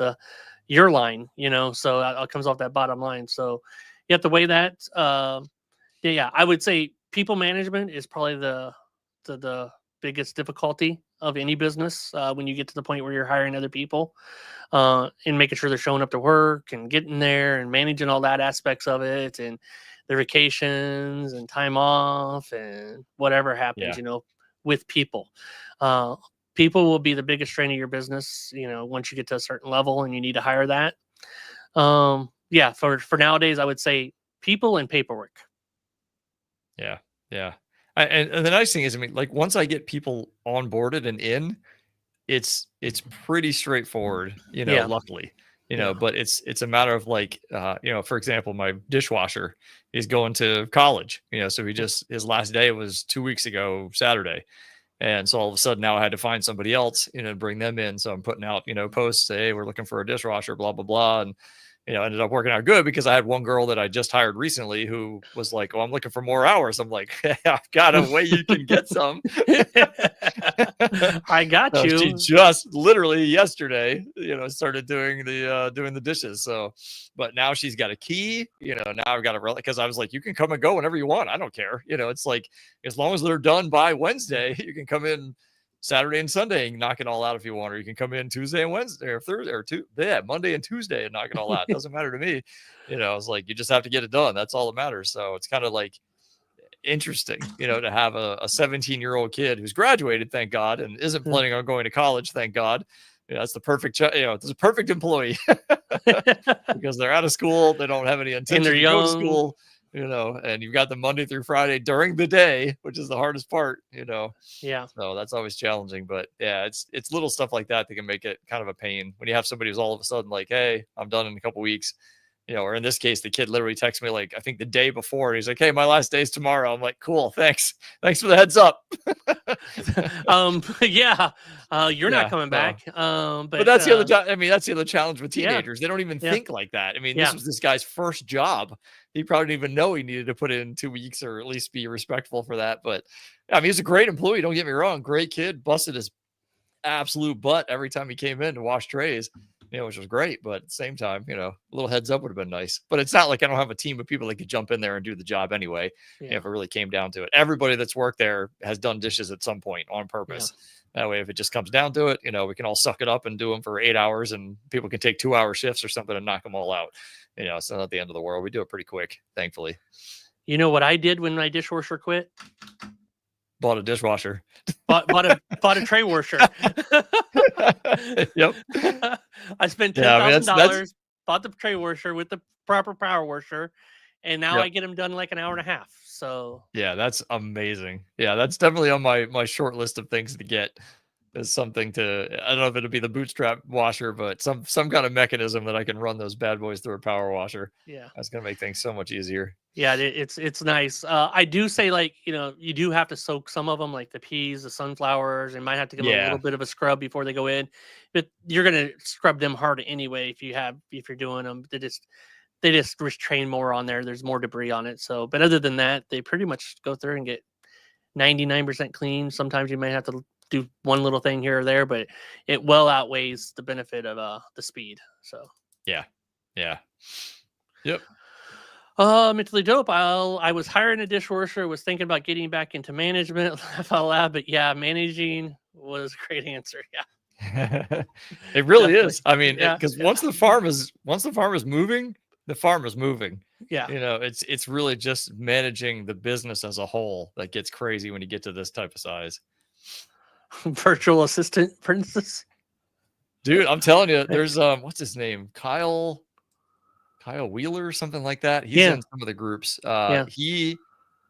your line, so it comes off that bottom line. So you have to weigh that. Yeah. I would say people management is probably the biggest difficulty of any business when you get to the point where you're hiring other people and making sure they're showing up to work and getting there and managing all that aspects of it, and their vacations and time off and whatever happens, with people. People will be the biggest strain of your business, once you get to a certain level and you need to hire that. Yeah, for nowadays, I would say people and paperwork. Yeah. And the nice thing is, I mean, like once I get people onboarded and in, it's pretty straightforward, Yeah. luckily, Yeah. but it's a matter of like, for example, my dishwasher is going to college, so his last day was 2 weeks ago, Saturday. And so all of a sudden now I had to find somebody else, bring them in. So I'm putting out, posts, say, hey, we're looking for a dishwasher, blah, blah, blah. And, ended up working out good because I had one girl that I just hired recently who was like, "Oh, I'm looking for more hours." I'm like, "I've got a way you can get some." I got So she you. just literally yesterday, started doing the dishes. So, but now she's got a key. Now I've got to, because I was like, you can come and go whenever you want. I don't care. It's like, as long as they're done by Wednesday, you can come in Saturday and Sunday and knock it all out if you want, or you can come in Tuesday and Wednesday or Thursday or Monday and Tuesday and knock it all out. It doesn't matter to me. It's like, you just have to get it done. That's all that matters. So it's kind of like interesting, to have a 17-year-old kid who's graduated, thank God, and isn't planning on going to college, thank God. That's the perfect, it's a perfect employee because they're out of school. They don't have any intention to go to school, and you've got them Monday through Friday during the day, which is the hardest part, Yeah. So that's always challenging. But yeah, it's little stuff like that can make it kind of a pain when you have somebody who's all of a sudden like, "Hey, I'm done in a couple weeks." Or in this case, the kid literally texted me like, I think the day before, and he's like, "Hey, my last day's tomorrow." I'm like, "Cool, thanks for the heads up." Yeah, you're not coming back. But that's the other. I mean, that's the other challenge with teenagers. They don't even think like that. I mean, this was this guy's first job. He probably didn't even know he needed to put in 2 weeks, or at least be respectful for that. But I mean, he's a great employee. Don't get me wrong, great kid, busted his absolute butt every time he came in to wash trays. Which was great, but at the same time, a little heads up would have been nice. But it's not like I don't have a team of people that could jump in there and do the job anyway. If it really came down to it, everybody that's worked there has done dishes at some point on purpose. That way, if it just comes down to it, we can all suck it up and do them for 8 hours, and people can take 2-hour shifts or something and knock them all out. It's not the end of the world. We do it pretty quick, thankfully. You know what I did when my dishwasher quit? Bought a dishwasher. Bought a tray washer. Yep. I spent $10,000, bought the tray washer with the proper power washer, and now I get them done in like an hour and a half. So yeah, that's amazing. Yeah, that's definitely on my short list of things to get. Is something to, I don't know if it'll be the bootstrap washer, but some kind of mechanism that I can run those bad boys through a power washer. Yeah, that's gonna make things so much easier. Yeah, it's nice. I do say, like, you do have to soak some of them, like the peas, the sunflowers, and might have to give them a little bit of a scrub before they go in. But you're gonna scrub them hard anyway if you're doing them. They just restrain more on there. There's more debris on it. So, but other than that, they pretty much go through and get 99% clean. Sometimes you might have to do one little thing here or there, but it well outweighs the benefit of the speed. So yeah. Yep. Mentally dope. I was hiring a dishwasher, was thinking about getting back into management. Laugh out loud, but yeah, managing was a great answer. Yeah. It really is. I mean, because once the farm is moving, the farm is moving. Yeah. It's really just managing the business as a whole that gets crazy when you get to this type of size. Virtual assistant princess. Dude, I'm telling you, there's what's his name? Kyle Wheeler or something like that. He's in some of the groups. He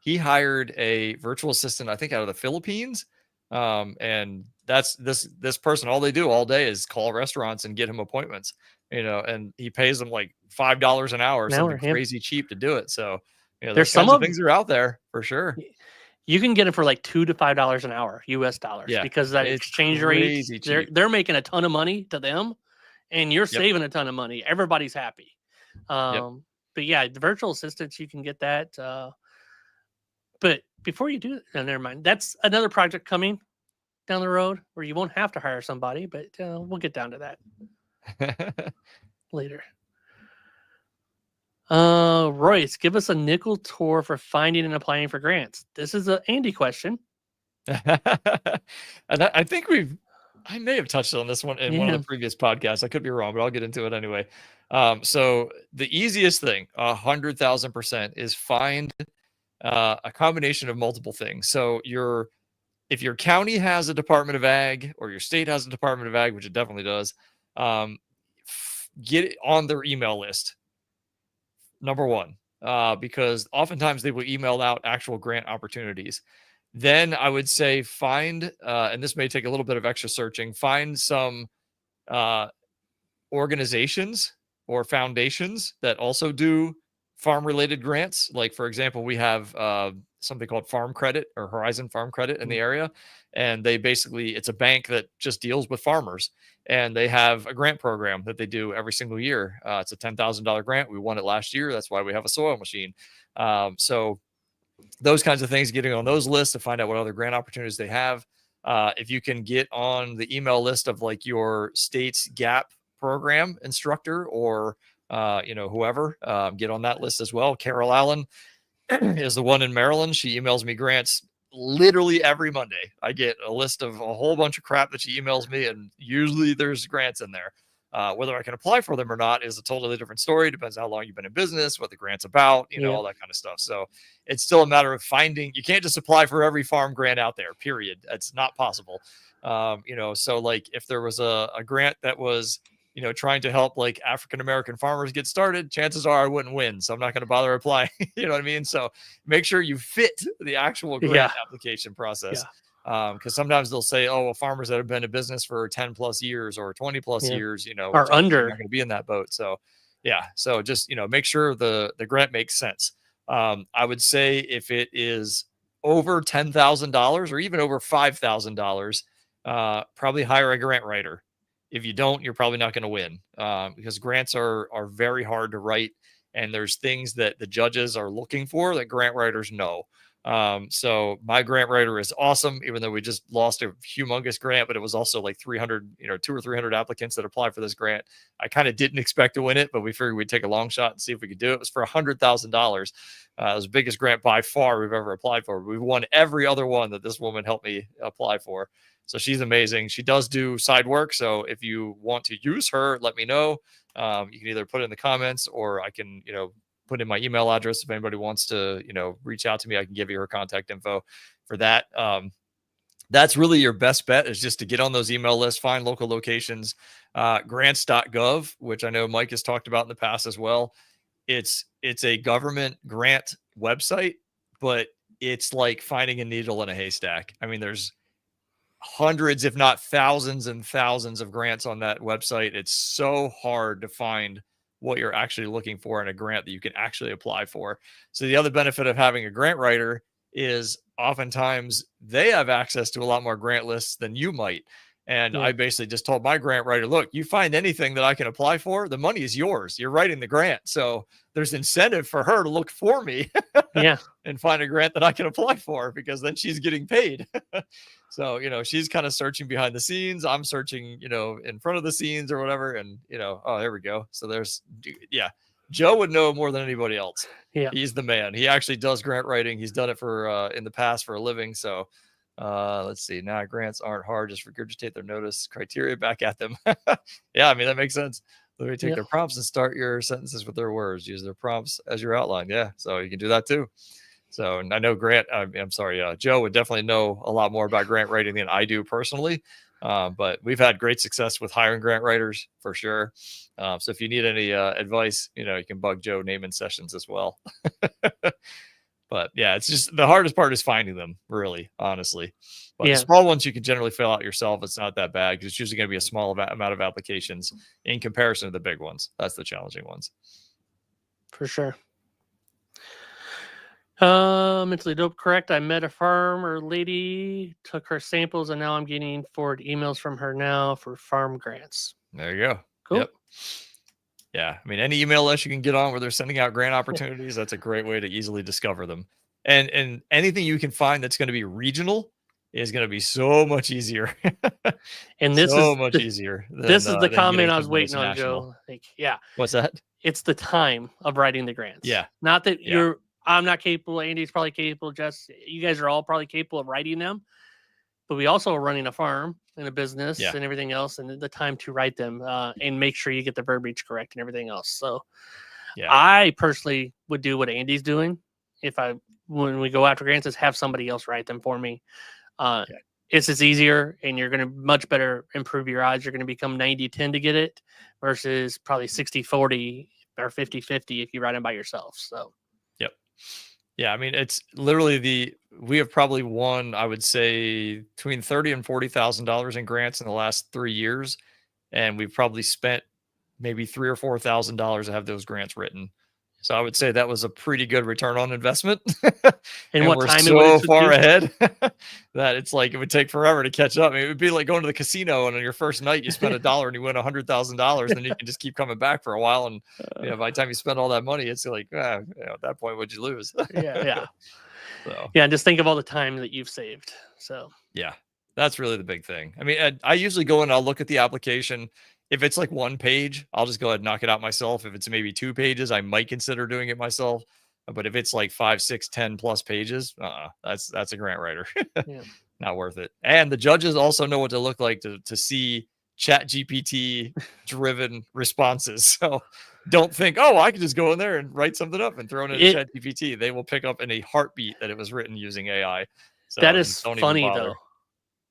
hired a virtual assistant, I think, out of the Philippines. And that's this person, all they do all day is call restaurants and get him appointments, and he pays them like $5 an hour, something crazy cheap to do it. So there's some of things are out there for sure. You can get them for like $2 to $5 an hour, US dollars, because that exchange rate, they're making a ton of money to them, and you're saving a ton of money. Everybody's happy. But yeah, the virtual assistants, you can get that. But before you do, never mind. That's another project coming down the road where you won't have to hire somebody, but we'll get down to that later. Royce, give us a nickel tour for finding and applying for grants. This is an Andy question. And I think I may have touched on this one in one of the previous podcasts. I could be wrong, but I'll get into it anyway. So the easiest thing, 100,000%, is find a combination of multiple things. So if your county has a Department of Ag, or your state has a Department of Ag, which it definitely does, get it on their email list. Number one, because oftentimes they will email out actual grant opportunities. Then I would say find, and this may take a little bit of extra searching, find some organizations or foundations that also do farm-related grants. Like, for example, we have something called Farm Credit or Horizon Farm Credit in the area. And they basically, it's a bank that just deals with farmers. And they have a grant program that they do every single year. It's a $10,000 grant. We won it last year. That's why we have a soil machine. So those kinds of things, getting on those lists to find out what other grant opportunities they have. If you can get on the email list of like your state's GAP program instructor or, whoever, get on that list as well. Carol Allen is the one in Maryland. She emails me grants literally every Monday. I get a list of a whole bunch of crap that she emails me, and usually there's grants in there. Whether I can apply for them or not is a totally different story. Depends on how long you've been in business, what the grant's about, all that kind of stuff. So it's still a matter of finding. You can't just apply for every farm grant out there, period. That's not possible. So like if there was a grant that was, trying to help like African-American farmers get started, chances are I wouldn't win. So I'm not going to bother applying. You know what I mean? So make sure you fit the actual grant application process. Because sometimes they'll say, oh, well, farmers that have been in business for 10 plus years or 20 plus years, are under, not going to be in that boat. So so just, make sure the grant makes sense. I would say if it is over $10,000 or even over $5,000, probably hire a grant writer. If you don't, you're probably not going to win, because grants are very hard to write. And there's things that the judges are looking for that grant writers know. So my grant writer is awesome, even though we just lost a humongous grant, but it was also like 300, 200 or 300 applicants that applied for this grant. I kind of didn't expect to win it, but we figured we'd take a long shot and see if we could do it. It was for $100,000. It was the biggest grant by far we've ever applied for. We've won every other one that this woman helped me apply for. So she's amazing. She does do side work. So if you want to use her, let me know. You can either put it in the comments or I can, put in my email address. If anybody wants to, reach out to me, I can give you her contact info for that. That's really your best bet, is just to get on those email lists, find local locations, grants.gov, which I know Mike has talked about in the past as well. It's a government grant website, but it's like finding a needle in a haystack. I mean, there's hundreds, if not thousands and thousands of grants on that website. It's so hard to find what you're actually looking for in a grant that you can actually apply for. So the other benefit of having a grant writer is oftentimes they have access to a lot more grant lists than you might. And I basically just told my grant writer, look, you find anything that I can apply for, the money is yours. You're writing the grant. So there's incentive for her to look for me and find a grant that I can apply for, because then she's getting paid. So, she's kind of searching behind the scenes. I'm searching, in front of the scenes or whatever. And, oh, there we go. So there's, Joe would know more than anybody else. Yeah. He's the man. He actually does grant writing. He's done it for, in the past for a living. So, let's see. Now grants aren't hard. Just regurgitate their notice criteria back at them. Yeah. I mean, that makes sense. Let me take their prompts and start your sentences with their words. Use their prompts as your outline. Yeah. So you can do that too. So, and I know Joe would definitely know a lot more about grant writing than I do personally. But we've had great success with hiring grant writers for sure. So if you need any advice, you can bug Joe naming sessions as well. But yeah, it's just the hardest part is finding them, really, honestly. But the small ones you can generally fill out yourself. It's not that bad, because it's usually going to be a small amount of applications in comparison to the big ones. That's the challenging ones. For sure. Mentally dope, correct. I met a farmer lady, took her samples, and now I'm getting forward emails from her now for farm grants. There you go. Cool. Yep. Yeah. I mean, any email list you can get on where they're sending out grant opportunities, that's a great way to easily discover them. And anything you can find that's going to be regional is going to be so much easier. And this so is much easier. This is the comment I was waiting on, Joe. Like, What's that? It's the time of writing the grants. Yeah. Not that I'm not capable. Andy's probably capable. Jess, you guys are all probably capable of writing them. But we also are running a farm and a business and everything else, and the time to write them and make sure you get the verbiage correct and everything else. So I personally would do what Andy's doing. When we go after grants, is have somebody else write them for me. It's just easier, and you're going to much better improve your odds. You're going to become 90-10 to get it versus probably 60-40 or 50-50 if you write them by yourself. So. Yeah, I mean, it's literally we have probably won, I would say, between $30,000 and $40,000 in grants in the last 3 years, and we've probably spent maybe $3,000 or $4,000 to have those grants written. So I would say that was a pretty good return on investment. And And what we're time it would so far you? ahead that it's like it would take forever to catch up. I mean, it would be like going to the casino and on your first night you spend $1 and you win $100,000, then you can just keep coming back for a while. And by the time you spend all that money, it's like, at that point, what'd you lose? Yeah. So Yeah, just think of all the time that you've saved. So yeah, that's really the big thing. I mean, I usually go and I'll look at the application. If it's like 1 page, I'll just go ahead and knock it out myself. If it's maybe 2 pages, I might consider doing it myself. But if it's like 5, 6, 10 plus pages, that's a grant writer. Yeah. Not worth it. And the judges also know what to look like to see Chat GPT driven responses. So don't think, oh, I can just go in there and write something up and throw it in Chat GPT. They will pick up in a heartbeat that it was written using AI. So that is don't even funny bother. though,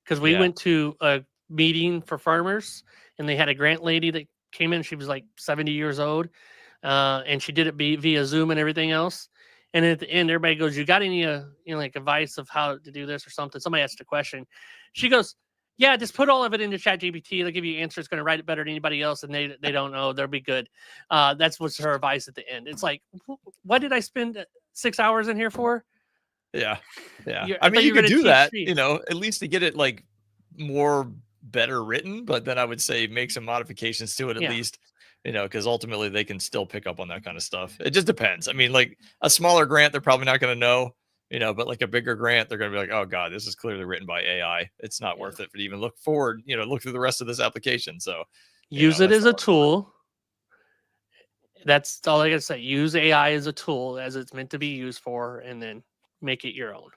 because we Yeah. went to a meeting for farmers, and they had a grant lady that came in. She was like 70 years old, and she did it via Zoom and everything else. And at the end, everybody goes, "You got any, like advice of how to do this or something?" Somebody asked a question. She goes, "Yeah, just put all of it into ChatGPT. They'll give you an answer. It's going to write it better than anybody else, and they don't know. They'll be good." That's what's her advice at the end. It's like, what did I spend 6 hours in here for? Yeah. I I mean, thought you you were could gonna do that, teach me. at least to get it like more better written, but then I would say make some modifications to it at Yeah. least, because ultimately they can still pick up on that kind of stuff. It just depends. I mean, like a smaller grant, they're probably not going to know, but like a bigger grant, they're going to be like, oh God, this is clearly written by AI. It's not worth it for to even look forward, look through the rest of this application. So Use it that's as the a hard part. tool. That's all I gotta say. Use AI as a tool as it's meant to be used for, and then make it your own.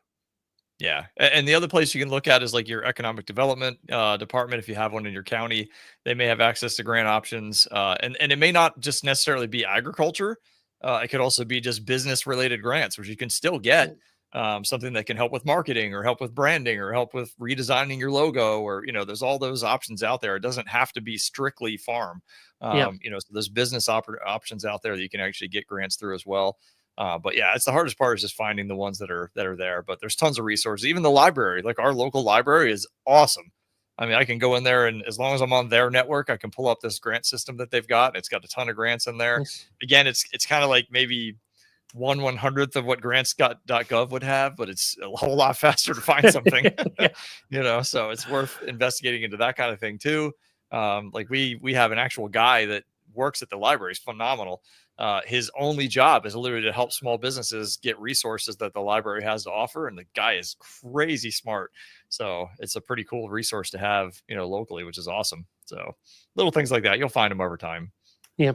Yeah. And the other place you can look at is like your economic development department. If you have one in your county, they may have access to grant options. And it may not just necessarily be agriculture. It could also be just business related grants, which you can still get something that can help with marketing or help with branding or help with redesigning your logo, or, there's all those options out there. It doesn't have to be strictly farm. So there's business options out there that you can actually get grants through as well. But yeah, it's the hardest part is just finding the ones that are there. But there's tons of resources. Even the library, like our local library, is awesome. I mean, I can go in there, and as long as I'm on their network, I can pull up this grant system that they've got. It's got a ton of grants in there. Nice. Again, it's kind of like maybe 1/100th of what grants.gov would have, but it's a whole lot faster to find something. So it's worth investigating into that kind of thing too. Like we have an actual guy that works at the library. He's phenomenal. His only job is literally to help small businesses get resources that the library has to offer. And the guy is crazy smart. So it's a pretty cool resource to have, locally, which is awesome. So little things like that, you'll find them over time. Yeah.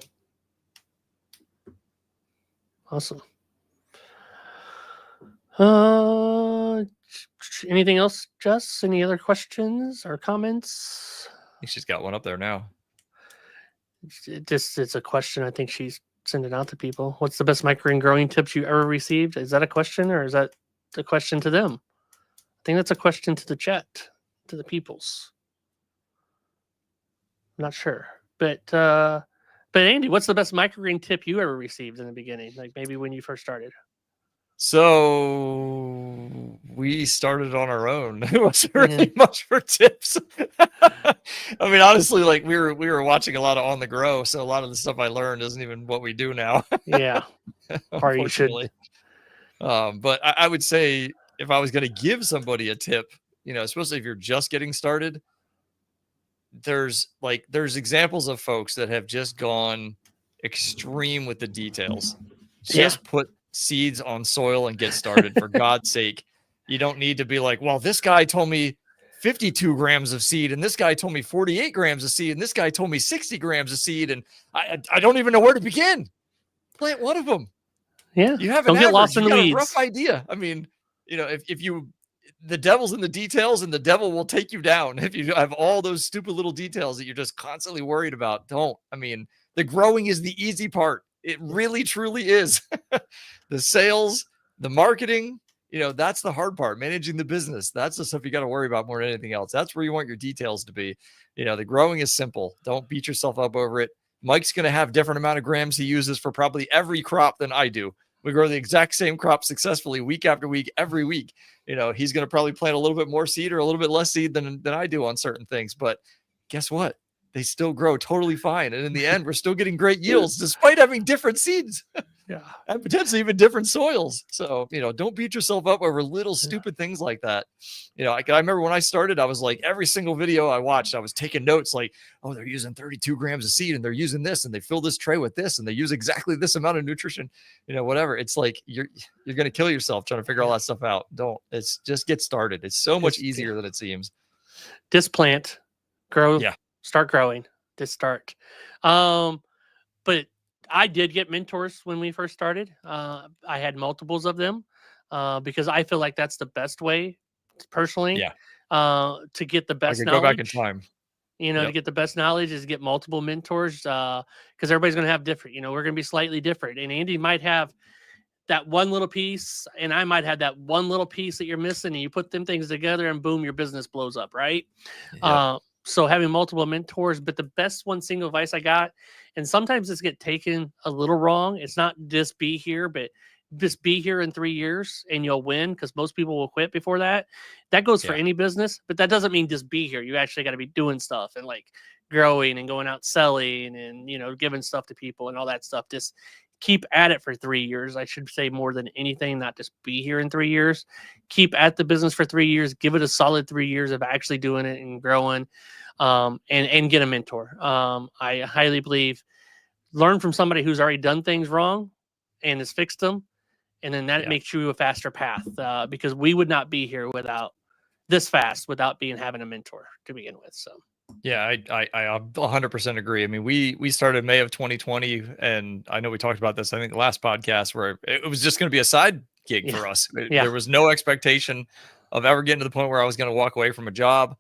Awesome. Anything else, Jess? Any other questions or comments? I think she's got one up there now. It's a question I think she's sending out to people. What's the best microgreen growing tips you ever received? Is that a question, or is that a question to them? I think that's a question to the chat, to the peoples. I'm not sure. But Andy, what's the best microgreen tip you ever received in the beginning? Like maybe when you first started? So we started on our own. It wasn't really much for tips. I mean, honestly, like we were watching a lot of On the Grow, so a lot of the stuff I learned isn't even what we do now. Yeah, or you should. But I would say if I was going to give somebody a tip, especially if you're just getting started, there's examples of folks that have just gone extreme with the details. Just put seeds on soil and get started. For God's sake. You don't need to be like, well, this guy told me 52 grams of seed, and this guy told me 48 grams of seed, and this guy told me 60 grams of seed, and I don't even know where to begin. Plant one of them. Yeah, you have don't get lost in the weeds. A rough idea. I mean, if you, the devil's in the details, and the devil will take you down if you have all those stupid little details that you're just constantly worried about. Don't. I mean, the growing is the easy part. It really, truly is. The sales, the marketing, that's the hard part. Managing the business, that's the stuff you got to worry about more than anything else. That's where you want your details to be. The growing is simple. Don't beat yourself up over it. Mike's going to have different amount of grams he uses for probably every crop than I do. We grow the exact same crop successfully week after week, every week. He's going to probably plant a little bit more seed or a little bit less seed than I do on certain things. But guess what? They still grow totally fine. And in the end, we're still getting great yields despite having different seeds. Yeah. and potentially even different soils. So, don't beat yourself up over little stupid things like that. I remember when I started, I was like, every single video I watched, I was taking notes like, oh, they're using 32 grams of seed and they're using this and they fill this tray with this and they use exactly this amount of nutrition, whatever. It's like, you're going to kill yourself trying to figure all that stuff out. Don't. It's just get started. It's so much easier than it seems. Just plant, grow, Yeah. start growing, just start. But I did get mentors when we first started. I had multiples of them because I feel like that's the best way, personally, to get the I best could knowledge. go back in time. To get the best knowledge is get multiple mentors because everybody's going to have different. We're going to be slightly different. And Andy might have that one little piece, and I might have that one little piece that you're missing, and you put them things together, and boom, your business blows up, right? Yep. So having multiple mentors, but the best one single advice I got, and sometimes this get taken a little wrong. It's not just be here, but just be here in 3 years and you'll win, because most people will quit before that. That goes for any business, but that doesn't mean just be here. You actually got to be doing stuff and like growing and going out selling and, giving stuff to people and all that stuff. Just keep at it for 3 years. I should say more than anything, not just be here in 3 years. Keep at the business for 3 years. Give it a solid 3 years of actually doing it and growing, and get a mentor. I highly believe learn from somebody who's already done things wrong and has fixed them. And then that makes you a faster path, because we would not be here without having a mentor to begin with. So. Yeah, I 100% agree. I mean, we started May of 2020, and I know we talked about this, I think, the last podcast, where it was just going to be a side gig for us. There was no expectation of ever getting to the point where I was going to walk away from a job.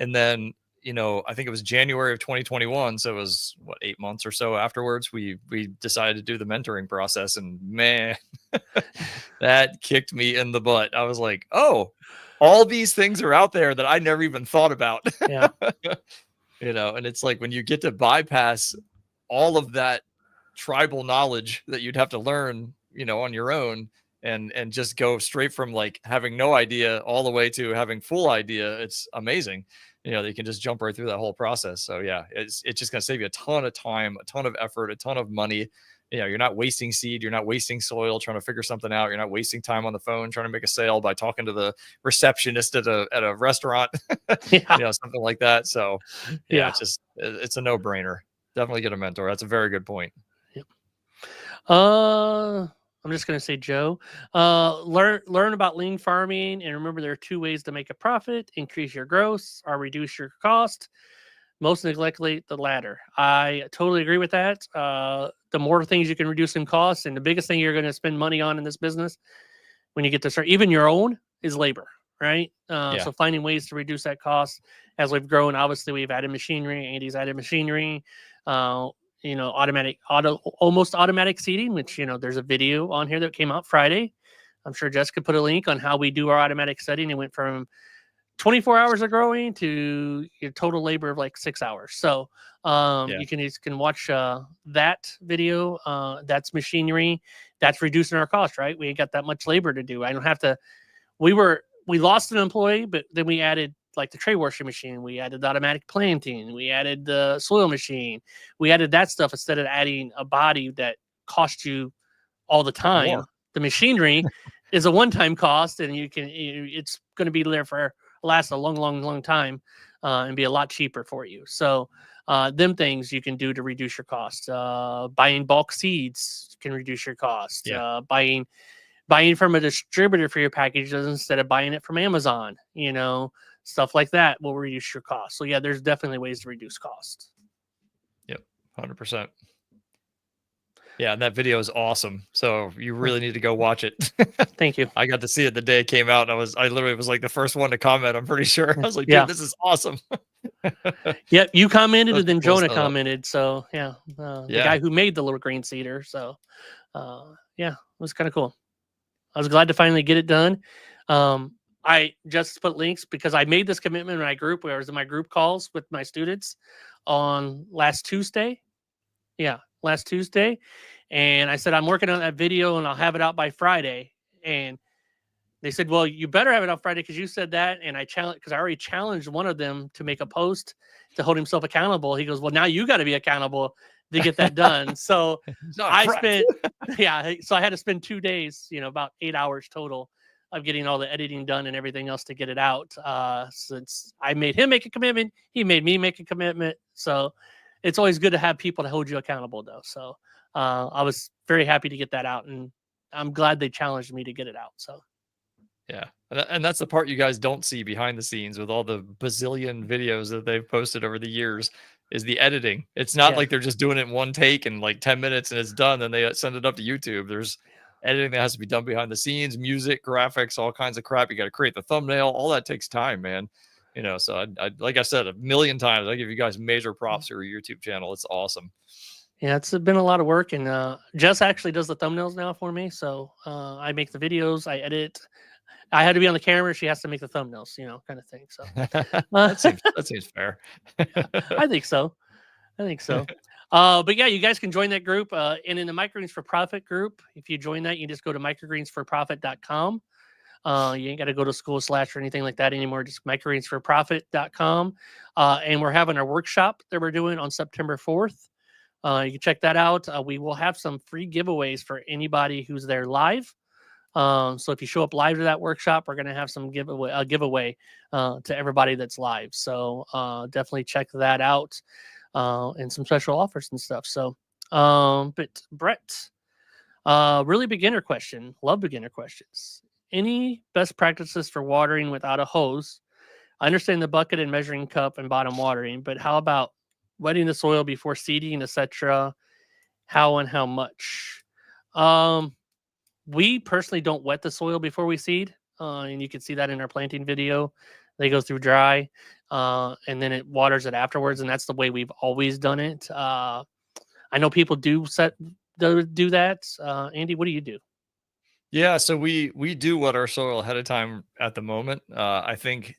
And then, I think it was January of 2021. So it was 8 months or so afterwards, we decided to do the mentoring process, and man, that kicked me in the butt. I was like, oh, all these things are out there that I never even thought about. Yeah. And it's like when you get to bypass all of that tribal knowledge that you'd have to learn, on your own, and just go straight from like having no idea all the way to having full idea. It's amazing. They can just jump right through that whole process. So yeah, it's just going to save you a ton of time, a ton of effort, a ton of money. You're not wasting seed. You're not wasting soil trying to figure something out. You're not wasting time on the phone trying to make a sale by talking to the receptionist at a restaurant, something like that. So it's a no brainer. Definitely get a mentor. That's a very good point. Yep. I'm just going to say, Joe, learn about lean farming, and remember there are 2 ways to make a profit: increase your gross or reduce your cost. Most neglectfully, the latter. I totally agree with that. The more things you can reduce in costs, and the biggest thing you're going to spend money on in this business when you get to start, even your own, is labor, right? So finding ways to reduce that cost. As we've grown, obviously we've added machinery. Andy's added machinery. Almost automatic seeding, which, there's a video on here that came out Friday. I'm sure Jessica put a link on how we do our automatic setting. It went from 24 hours of growing to your total labor of like 6 hours. So you can watch that video. That's machinery. That's reducing our cost, right? We ain't got that much labor to do. I don't have to. We lost an employee, but then we added like the tray washing machine. We added the automatic planting. We added the soil machine. We added that stuff instead of adding a body that cost you all the time. More. The machinery is a one-time cost, and it's going to be there for last a long time, and be a lot cheaper for you. So them things you can do to reduce your costs. Buying bulk seeds can reduce your cost. Buying from a distributor for your packages instead of buying it from Amazon, stuff like that will reduce your cost. So yeah, there's definitely ways to reduce costs. Yep. 100%. Yeah, and that video is awesome. So you really need to go watch it. Thank you. I got to see it the day it came out, and I literally was like the first one to comment. I'm pretty sure. I was like, dude, this is awesome. Yeah, you commented, and then Jonah commented. So the guy who made the little green cedar. So it was kind of cool. I was glad to finally get it done. I just put links because I made this commitment in my group, where I was in my group calls with my students on last Tuesday. Yeah, last Tuesday. And I said, I'm working on that video and I'll have it out by Friday. And they said, well, you better have it out Friday because you said that. And I already challenged one of them to make a post to hold himself accountable. He goes, well, now you got to be accountable to get that done. So It's not I crap. spent, yeah, so I had to spend 2 days, about 8 hours total of getting all the editing done and everything else to get it out. Since I made him make a commitment, he made me make a commitment. So it's always good to have people to hold you accountable, though. So I was very happy to get that out, and I'm glad they challenged me to get it out. So Yeah. And that's the part you guys don't see behind the scenes with all the bazillion videos that they've posted over the years is the editing. It's not yeah, like they're just doing it in one take in like 10 minutes and it's done. Then they send it up to YouTube. There's editing that has to be done behind the scenes, music, graphics, all kinds of crap. You got to create the thumbnail. All that takes time, man. So I like I said, a million times, I give you guys major props for your YouTube channel. It's awesome. yeah, it's been a lot of work, and Jess actually does the thumbnails now for me. So I make the videos, I edit. I had to be on the camera. She has to make the thumbnails, kind of thing. So that seems fair. I think so. But yeah, you guys can join that group. And in the Microgreens for Profit group, if you join that, you just go to microgreensforprofit.com. You ain't got to go to school / or anything like that anymore. Just microgreensforprofit.com. And we're having our workshop that we're doing on September 4th. You can check that out. We will have some free giveaways for anybody who's there live. So if you show up live to that workshop, we're going to have some giveaway to everybody that's live. So definitely check that out, and some special offers and stuff. So, but Brett, really beginner question. Love beginner questions. Any best practices for watering without a hose? I understand the bucket and measuring cup and bottom watering, but how about wetting the soil before seeding, etc.? How and how much? We personally don't wet the soil before we seed, and you can see that in our planting video. They go through dry, and then it waters it afterwards, and that's the way we've always done it. I know people do that. Andy, what do you do? Yeah, so we do wet our soil ahead of time at the moment. I think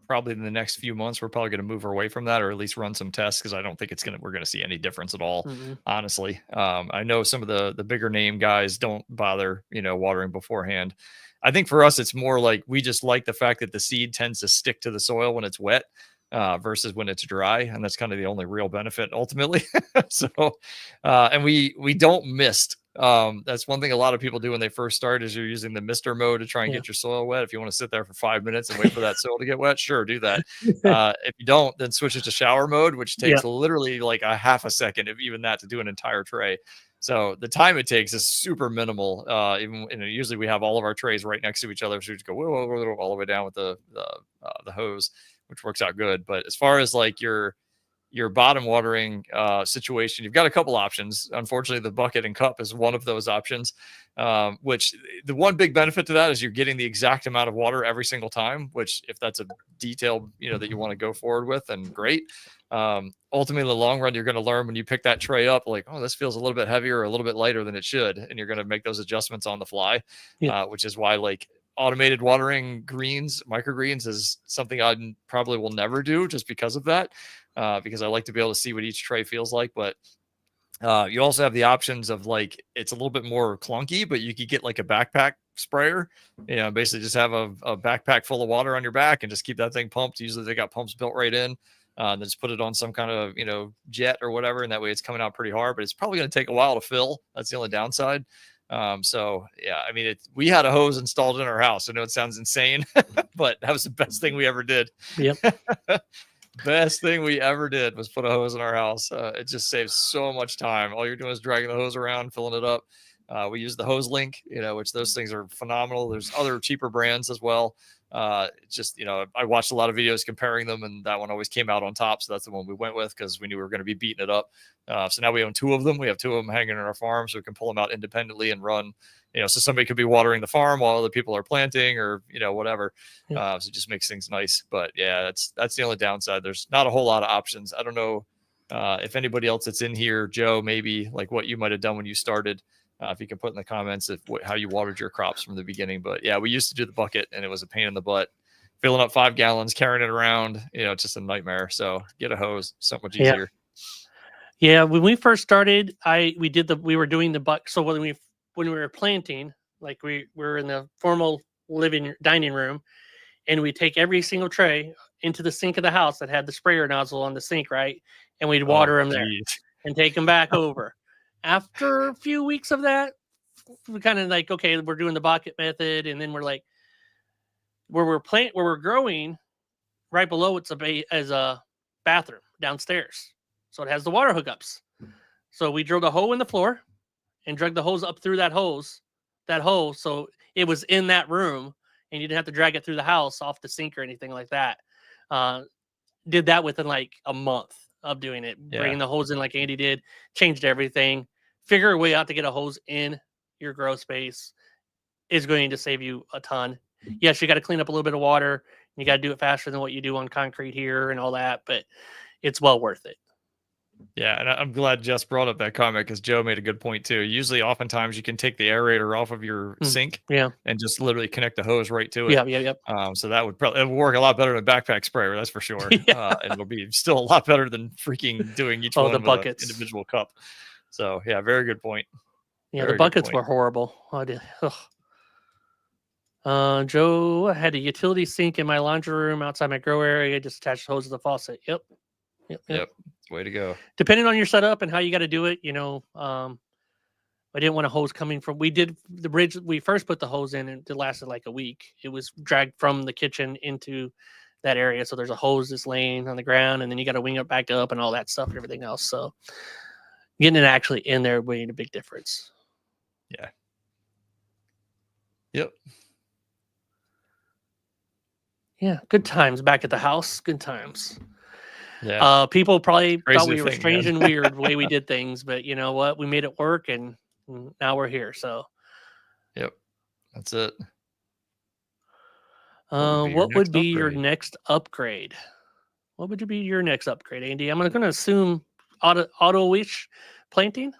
probably in the next few months we're probably going to move away from that, or at least run some tests, because I don't think we're going to see any difference at all. Honestly, I know some of the bigger name guys don't bother watering beforehand. I think for us it's more like we just like the fact that the seed tends to stick to the soil when it's wet versus when it's dry, and that's kind of the only real benefit ultimately. So and we don't mist. That's one thing a lot of people do when they first start is you're using the mister mode to try and get your soil wet. If you want to sit there for 5 minutes and wait for that soil to get wet, sure, do that. If you don't, then switch it to shower mode, which takes literally like a half a second, if even that, to do an entire tray. So the time it takes is super minimal. Even usually we have all of our trays right next to each other, so we just go all the way down with the hose, which works out good. But as far as like your bottom watering situation, you've got a couple options. Unfortunately, the bucket and cup is one of those options, which the one big benefit to that is you're getting the exact amount of water every single time, which if that's a detail that you want to go forward with, then great. Ultimately, in the long run, you're going to learn when you pick that tray up, like, oh, this feels a little bit heavier or a little bit lighter than it should, and you're going to make those adjustments on the fly, which is why like automated watering microgreens is something I probably will never do, just because of that. Because I like to be able to see what each tray feels like. But you also have the options of like, it's a little bit more clunky, but you could get like a backpack sprayer, basically just have a backpack full of water on your back and just keep that thing pumped. Usually they got pumps built right in, and then just put it on some kind of, jet or whatever. And that way it's coming out pretty hard, but it's probably going to take a while to fill. That's the only downside. So yeah, I mean, we had a hose installed in our house. I know it sounds insane, but that was the best thing we ever did. Yep. Best thing we ever did was put a hose in our house. It just saves so much time. All you're doing is dragging the hose around, filling it up. We use the Hose Link, which those things are phenomenal. There's other cheaper brands as well. It's just, I watched a lot of videos comparing them, and that one always came out on top. So that's the one we went with because we knew we were going to be beating it up. So now we own 2 of them. We have 2 of them hanging in our farm, so we can pull them out independently and run. So somebody could be watering the farm while other people are planting, or whatever. So it just makes things nice. But yeah, that's the only downside. There's not a whole lot of options. I don't know if anybody else that's in here, Joe, maybe like what you might have done when you started. If you can put in the comments how you watered your crops from the beginning. But yeah, we used to do the bucket, and it was a pain in the butt. Filling up 5 gallons, carrying it around, it's just a nightmare. So get a hose, so much easier. Yeah, when we first started, we were doing the bucket. So when we were planting, like we were in the formal dining room, and we take every single tray into the sink of the house that had the sprayer nozzle on the sink, right? And we'd water them there. and take them back over. After a few weeks of that, we kind of like, okay, we're doing the bucket method, and then we're like, where we're growing, right below it's a bathroom downstairs, so it has the water hookups. So we drilled a hole in the floor and drug the hose up through that hole, so it was in that room, and you didn't have to drag it through the house off the sink or anything like that. Did that within like a month of doing it, bringing the hose in like Andy did, changed everything. Figure a way out to get a hose in your grow space is going to save you a ton. Yes, you got to clean up a little bit of water. You got to do it faster than what you do on concrete here and all that, but it's well worth it. Yeah, and I'm glad Jess brought up that comment because Joe made a good point too. Usually, oftentimes, you can take the aerator off of your sink, and just literally connect the hose right to it. Yeah. So that would probably work a lot better than a backpack sprayer, that's for sure. And it'll be still a lot better than freaking doing each one the with buckets, an individual cup. So yeah, very good point. Yeah, the buckets were horrible. Joe, I had a utility sink in my laundry room outside my grow area. Just attached the hose to the faucet. Yep. Way to go. Depending on your setup and how you got to do it, I didn't want a hose coming from. We did the bridge. We first put the hose in, and it lasted like a week. It was dragged from the kitchen into that area. So there's a hose that's laying on the ground, and then you got to wing it back up and all that stuff and everything else. So getting it actually in there made a big difference. Yeah. Yep. Yeah, good times back at the house. Good times. Yeah. People probably Crazy thought we were thing, strange man. and weird the way we did things, but you know what? We made it work, and now we're here. So, yep, that's it. What would be your next upgrade? What would be your next upgrade, Andy? I'm going to assume auto-ish planting.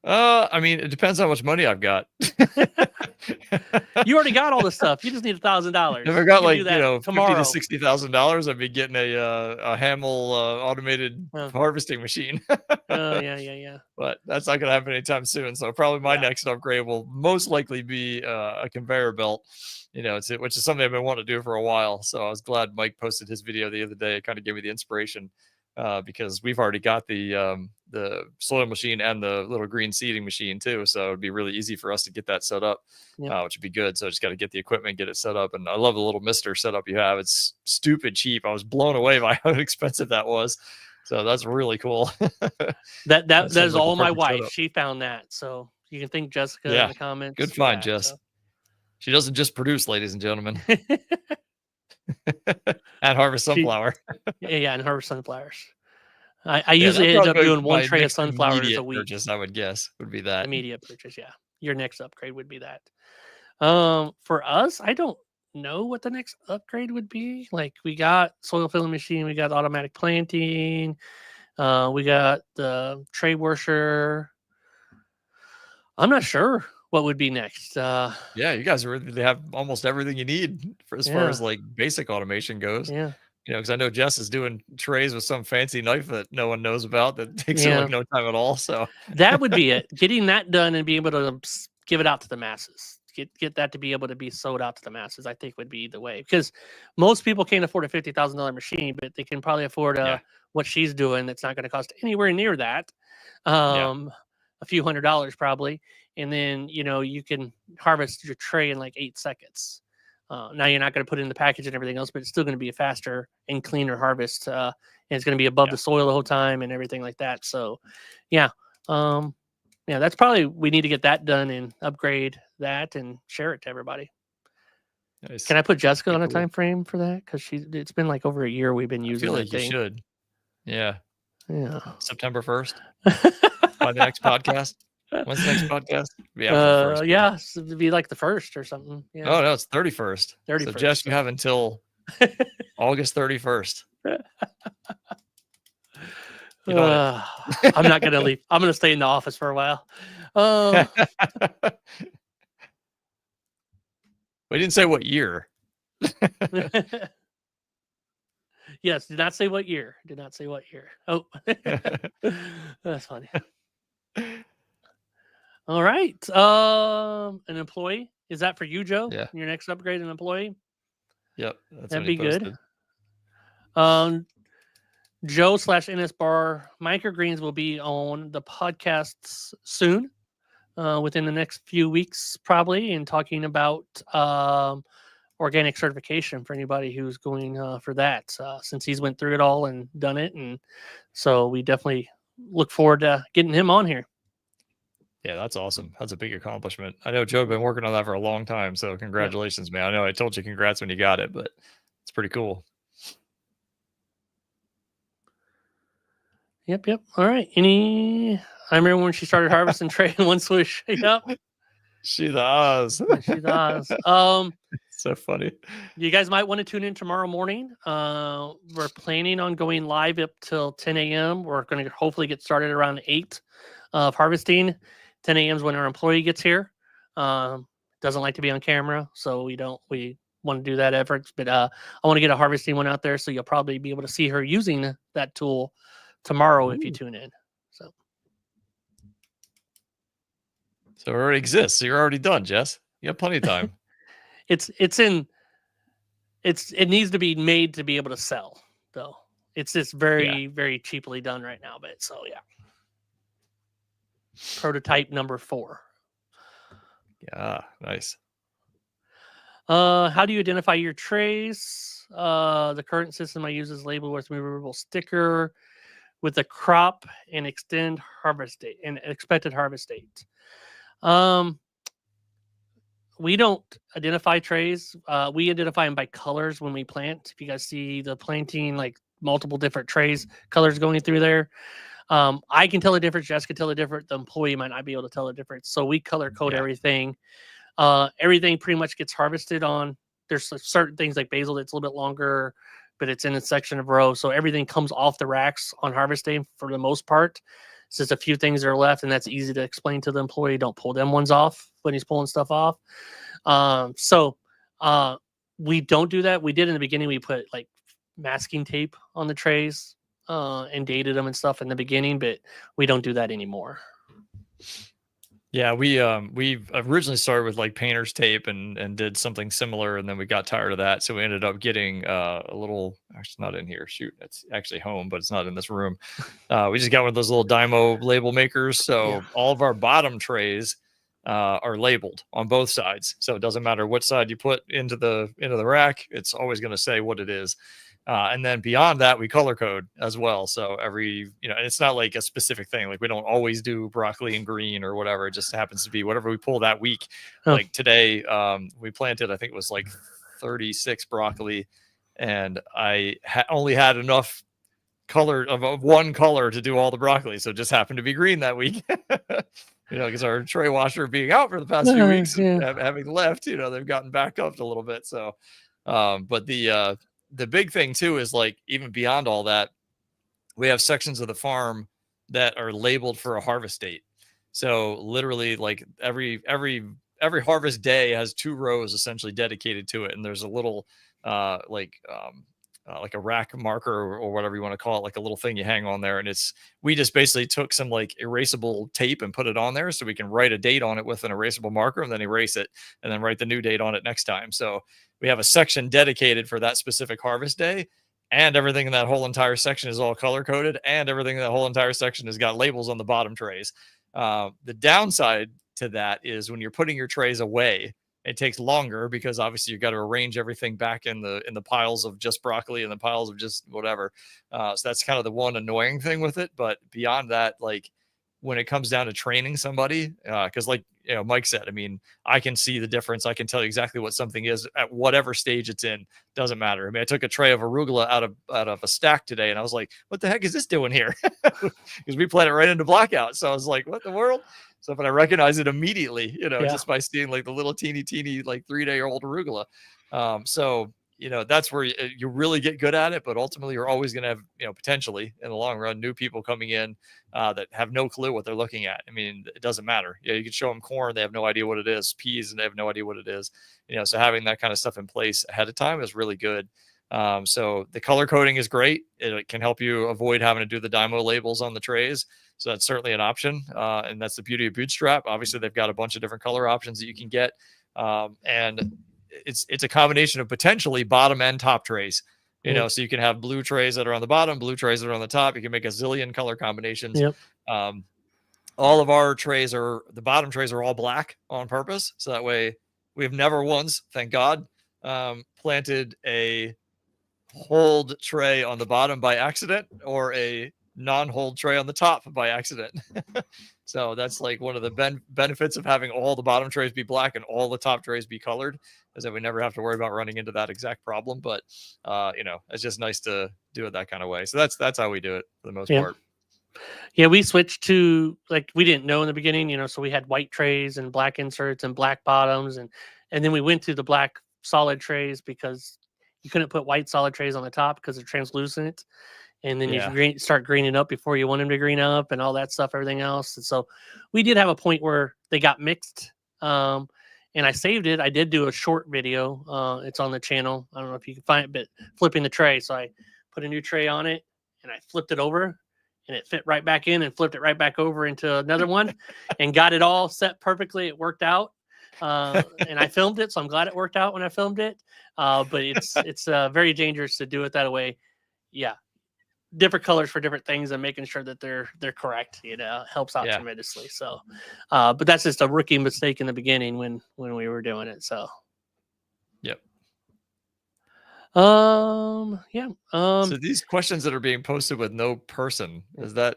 I mean, it depends how much money I've got. You already got all the stuff. You just need $1,000. If I got like tomorrow. $50,000 to $60,000, I'd be getting a Hamel automated harvesting machine. Yeah. But that's not gonna happen anytime soon. So probably my next upgrade will most likely be a conveyor belt. Which is something I've been wanting to do for a while. So I was glad Mike posted his video the other day. It kind of gave me the inspiration. Because we've already got the soil machine and the little green seeding machine too, so it'd be really easy for us to get that set up, which would be good. So I just got to get the equipment, get it set up, and I love the little Mister setup you have. It's stupid cheap. I was blown away by how expensive that was. So that's really cool. that is all my wife. Setup. She found that, so you can thank Jessica in the comments. Good find, Jess. So. She doesn't just produce, ladies and gentlemen. And harvest sunflower. and harvest sunflowers. I usually end up doing one tray of sunflowers a week. Purchase, I would guess, would be that. Immediate purchase, yeah. Your next upgrade would be that. For us, I don't know what the next upgrade would be. Like, we got soil filling machine, we got automatic planting, we got the tray washer. I'm not sure what would be next. Yeah, you guys they have almost everything you need as far as like basic automation goes. Yeah. Because I know Jess is doing trays with some fancy knife that no one knows about that takes like no time at all. So that would be it. Getting that done and being able to give it out to the masses. Get that to be able to be sold out to the masses, I think would be the way. Because most people can't afford a $50,000 machine, but they can probably afford what she's doing that's not going to cost anywhere near that. A few $100s probably. And then, you can harvest your tray in like 8 seconds. Now you're not going to put it in the package and everything else, but it's still going to be a faster and cleaner harvest. And it's going to be above the soil the whole time and everything like that. So, that's probably, we need to get that done and upgrade that and share it to everybody. Nice. Can I put Jessica on a time frame for that? Because it's been like over a year we've been using it. I feel like you should. Yeah. September 1st by the next podcast. When's the next podcast? It'd be like the 1st or something. Yeah. Oh no, it's 31st. 31st. So Jess, you have until August 31st. I'm not gonna leave. I'm gonna stay in the office for a while. We didn't say what year. Yes, did not say what year. Did not say what year. Oh, that's funny. All right. An employee. Is that for you, Joe? Yeah. Your next upgrade, an employee? Yep. That'd be good. Joe/NS Bar Microgreens will be on the podcasts soon, within the next few weeks, probably, and talking about organic certification for anybody who's going for that, since he's went through it all and done it. And so we definitely look forward to getting him on here. Yeah, that's awesome. That's a big accomplishment. I know Joe had been working on that for a long time, so congratulations, man. I know I told you congrats when you got it, but it's pretty cool. Yep. All right. I remember when she started harvesting tray in one swoosh. Yep. She does. She does. So funny. You guys might want to tune in tomorrow morning. We're planning on going live up till 10 a.m. We're going to hopefully get started around 8 of harvesting. 10 a.m. is when our employee gets here. Doesn't like to be on camera, so we want to do that effort. But I want to get a harvesting one out there, so you'll probably be able to see her using that tool tomorrow if you tune in. So it already exists. So you're already done, Jess. You have plenty of time. it needs to be made to be able to sell, though. It's just very cheaply done right now. But so yeah. Prototype number 4. Yeah, nice. How do you identify your trays? The current system I use is labeled with removable sticker with the crop and expected harvest date. We don't identify trays. We identify them by colors when we plant. If you guys see the planting, like multiple different trays, colors going through there. I can tell the difference. Jess can tell the difference. The employee might not be able to tell the difference. So we color code everything. Everything pretty much gets harvested on. There's certain things like basil that's a little bit longer, but it's in a section of row. So everything comes off the racks on harvest day for the most part. It's just a few things that are left, and that's easy to explain to the employee. Don't pull them ones off when he's pulling stuff off. We don't do that. We did in the beginning. We put like masking tape on the trays and dated them and stuff in the beginning, but we don't do that anymore. Yeah, we originally started with like painter's tape and did something similar, and then we got tired of that, so we ended up getting a little, actually not in here, shoot, it's actually home, but it's not in this room. We just got one of those little Dymo label makers, so all of our bottom trays are labeled on both sides, so it doesn't matter what side you put into the rack, it's always going to say what it is. And then beyond that, we color code as well. So every, and it's not like a specific thing. Like we don't always do broccoli and green or whatever. It just happens to be whatever we pull that week. Like today, we planted, I think it was like 36 broccoli, and I only had enough color of one color to do all the broccoli. So it just happened to be green that week. Because our tray washer being out for the past few weeks, having left, they've gotten back up a little bit. So, but the big thing too is like even beyond all that, we have sections of the farm that are labeled for a harvest date. So literally, like every harvest day has 2 rows essentially dedicated to it, and there's a little like a rack marker or whatever you want to call it, like a little thing you hang on there. And we just basically took some like erasable tape and put it on there so we can write a date on it with an erasable marker and then erase it and then write the new date on it next time. So we have a section dedicated for that specific harvest day, and everything in that whole entire section is all color coded, and everything in that whole entire section has got labels on the bottom trays. The downside to that is when you're putting your trays away, it takes longer because obviously you've got to arrange everything back in the piles of just broccoli and the piles of just whatever. So that's kind of the one annoying thing with it. But beyond that, like when it comes down to training somebody, because like Mike said, I mean, I can see the difference. I can tell you exactly what something is at whatever stage it's in. Doesn't matter. I mean, I took a tray of arugula out of a stack today, and I was like, "What the heck is this doing here?" Because we planted right into blackout. So I was like, "What the world?" So, but I recognize it immediately, just by seeing like the little teeny like 3-day-old arugula. That's where you really get good at it. But ultimately, you're always going to have, potentially in the long run, new people coming in that have no clue what they're looking at. I mean, it doesn't matter. You can show them corn, they have no idea what it is. Peas, and they have no idea what it is. So having that kind of stuff in place ahead of time is really good. So the color coding is great. It can help you avoid having to do the Dymo labels on the trays. So that's certainly an option. And that's the beauty of Bootstrap. Obviously, they've got a bunch of different color options that you can get. And it's a combination of potentially bottom and top trays. You know, so you can have blue trays that are on the bottom, blue trays that are on the top. You can make a zillion color combinations. Yep. All of our trays the bottom trays are all black on purpose. So that way we've never once, thank God, planted a hold tray on the bottom by accident or a non-hold tray on the top by accident. So that's like one of the benefits of having all the bottom trays be black and all the top trays be colored, is that we never have to worry about running into that exact problem. But you know, it's just nice to do it that kind of way. So that's how we do it for the most part. Yeah, we switched to, like, we didn't know in the beginning, you know, so we had white trays and black inserts and black bottoms, and then we went to the black solid trays because you couldn't put white solid trays on the top because they're translucent. And then you start greening up before you want them to green up and all that stuff, everything else. And so we did have a point where they got mixed. And I saved it. I did do a short video. It's on the channel. I don't know if you can find it, but flipping the tray. So I put a new tray on it and I flipped it over and it fit right back in and flipped it right back over into another one and got it all set perfectly. It worked out. And I filmed it. So I'm glad it worked out when I filmed it. But it's very dangerous to do it that way. Yeah. Different colors for different things and making sure that they're correct, you know, helps out tremendously. So, but that's just a rookie mistake in the beginning when we were doing it. So, yep. Yeah. So these questions that are being posted with no person, where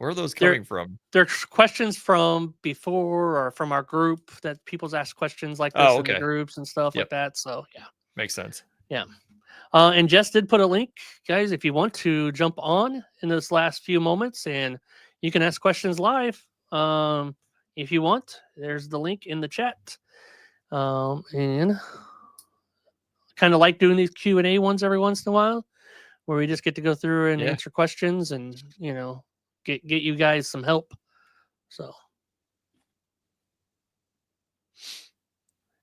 are those coming from? They're questions from before or from our group that people's asked questions like this in the groups and stuff like that. So yeah. Makes sense. Yeah. And Jess did put a link, guys, if you want to jump on in this last few moments and you can ask questions live. If you want, there's the link in the chat. And kind of like doing these Q&A ones every once in a while where we just get to go through and answer questions and, you know, get you guys some help. So.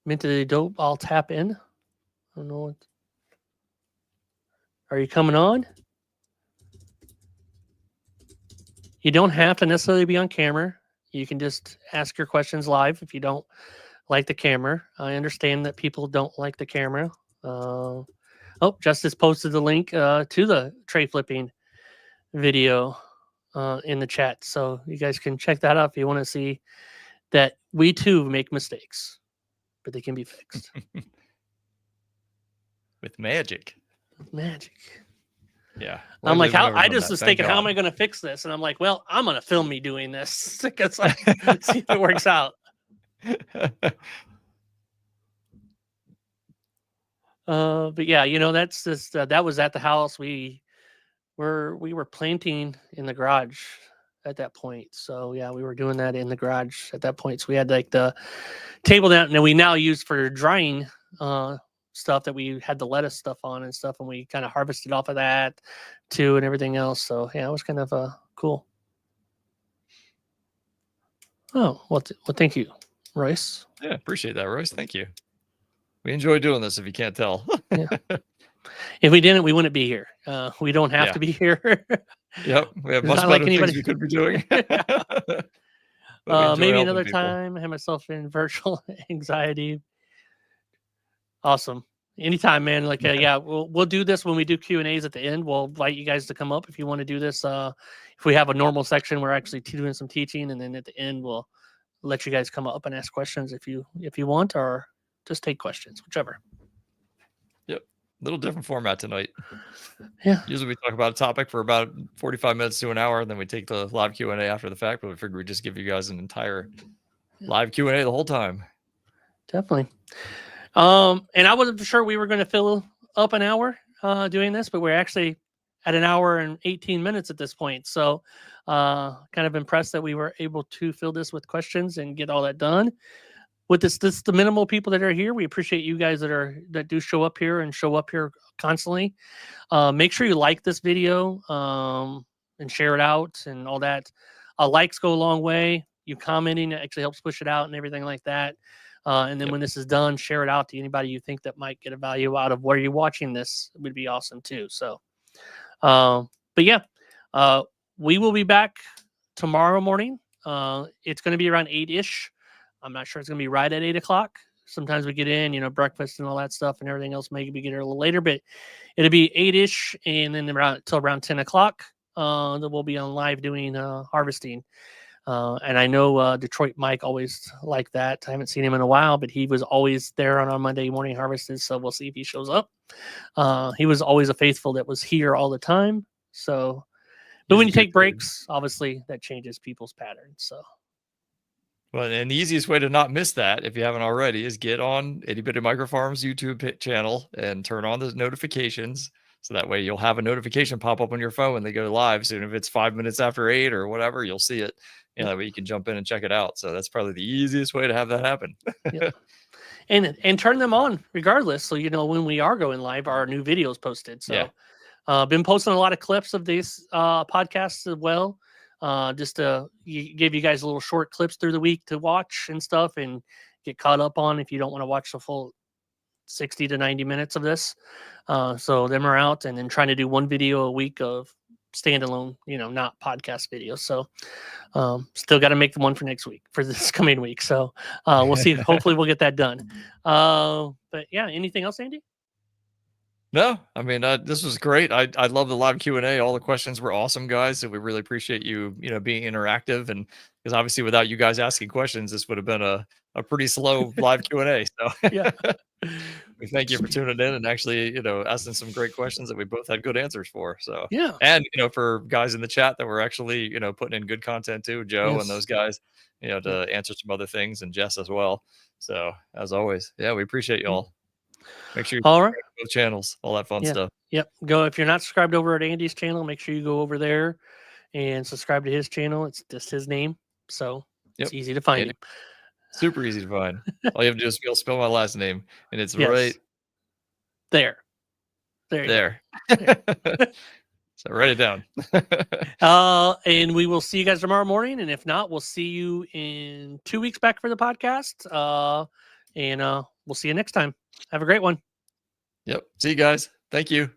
Minted dope, I'll tap in. I don't know what. Are you coming on? You don't have to necessarily be on camera. You can just ask your questions live if you don't like the camera. I understand that people don't like the camera. Justice posted the link to the tray flipping video in the chat. So you guys can check that out if you want to see that we too make mistakes, but they can be fixed. With magic. Magic. Yeah. I'm like, I just was thinking, how am I going to fix this? And I'm like, well, I'm going to film me doing this because see if it works out. But yeah, you know, that's just that was at the house. We were planting in the garage at that point. So yeah, we were doing that in the garage at that point. So we had like the table down, and we now use for drying stuff that we had the lettuce stuff on and stuff, and we kind of harvested off of that too and everything else. So yeah, it was kind of cool. Oh, well, thank you, Royce. Yeah, appreciate that, Royce. Thank you. We enjoy doing this, if you can't tell. Yeah. If we didn't, we wouldn't be here. We don't have to be here. Yep, we have much better things we could be doing. Maybe another time. I have myself in virtual anxiety. Awesome. Anytime, man. Like, we'll do this when we do Q&As at the end. We'll invite you guys to come up if you want to do this. If we have a normal section, we're actually doing some teaching, and then at the end, we'll let you guys come up and ask questions if you want, or just take questions, whichever. Yep. Little different format tonight. Yeah. Usually we talk about a topic for about 45 minutes to an hour, and then we take the live Q&A after the fact, but we figured we'd just give you guys an entire live Q&A the whole time. Definitely. And I wasn't sure we were going to fill up an hour doing this, but we're actually at an hour and 18 minutes at this point. So kind of impressed that we were able to fill this with questions and get all that done. With this the minimal people that are here, we appreciate you guys that do show up here constantly. Make sure you like this video and share it out and all that. Likes go a long way. You commenting actually helps push it out and everything like that. And then when this is done, share it out to anybody you think that might get a value out of where you're watching this. It would be awesome too. So, but yeah, we will be back tomorrow morning. It's going to be around 8-ish. I'm not sure it's going to be right at 8 o'clock. Sometimes we get in, breakfast and all that stuff and everything else. Maybe we get here a little later, but it'll be 8-ish, and then till around 10 o'clock. That we'll be on live doing harvesting. And I know Detroit Mike always like that. I haven't seen him in a while, but he was always there on our Monday morning harvesting. So we'll see if he shows up. He was always a faithful that was here all the time. So, but when you take breaks, obviously that changes people's patterns. So. Well, and the easiest way to not miss that, if you haven't already, is get on Itty Bitty Micro Farms YouTube channel and turn on the notifications. So that way you'll have a notification pop up on your phone when they go live. So if it's 5 minutes after 8 or whatever, you'll see it. That way you can jump in and check it out. So that's probably the easiest way to have that happen. Yeah. And turn them on regardless. So, when we are going live, our new videos posted. So been posting a lot of clips of these podcasts as well. Just to give you guys a little short clips through the week to watch and stuff and get caught up on if you don't want to watch the full 60 to 90 minutes of this. So them are out, and then trying to do one video a week of standalone, not podcast videos. So still got to make the one for next week, for this coming week. So we'll see. Hopefully we'll get that done. But yeah, anything else, Andy? No, I mean, this was great. I love the live Q&A. All the questions were awesome, guys. So we really appreciate you, being interactive. And because obviously without you guys asking questions, this would have been a pretty slow live Q&A. So yeah, we thank you for tuning in and actually, asking some great questions that we both had good answers for. So yeah, and for guys in the chat that were actually, putting in good content too, Joe and those guys, to answer some other things, and Jess as well. So as always, we appreciate y'all. Make sure you all right, both channels, all that fun stuff. Yep. Go, if you're not subscribed over at Andy's channel, make sure you go over there and subscribe to his channel. It's just his name, so it's easy to find him. Super easy to find. All you have to do is spell my last name, and it's right there. There. So write it down. And we will see you guys tomorrow morning. And if not, we'll see you in 2 weeks back for the podcast. And we'll see you next time. Have a great one. Yep. See you guys. Thank you.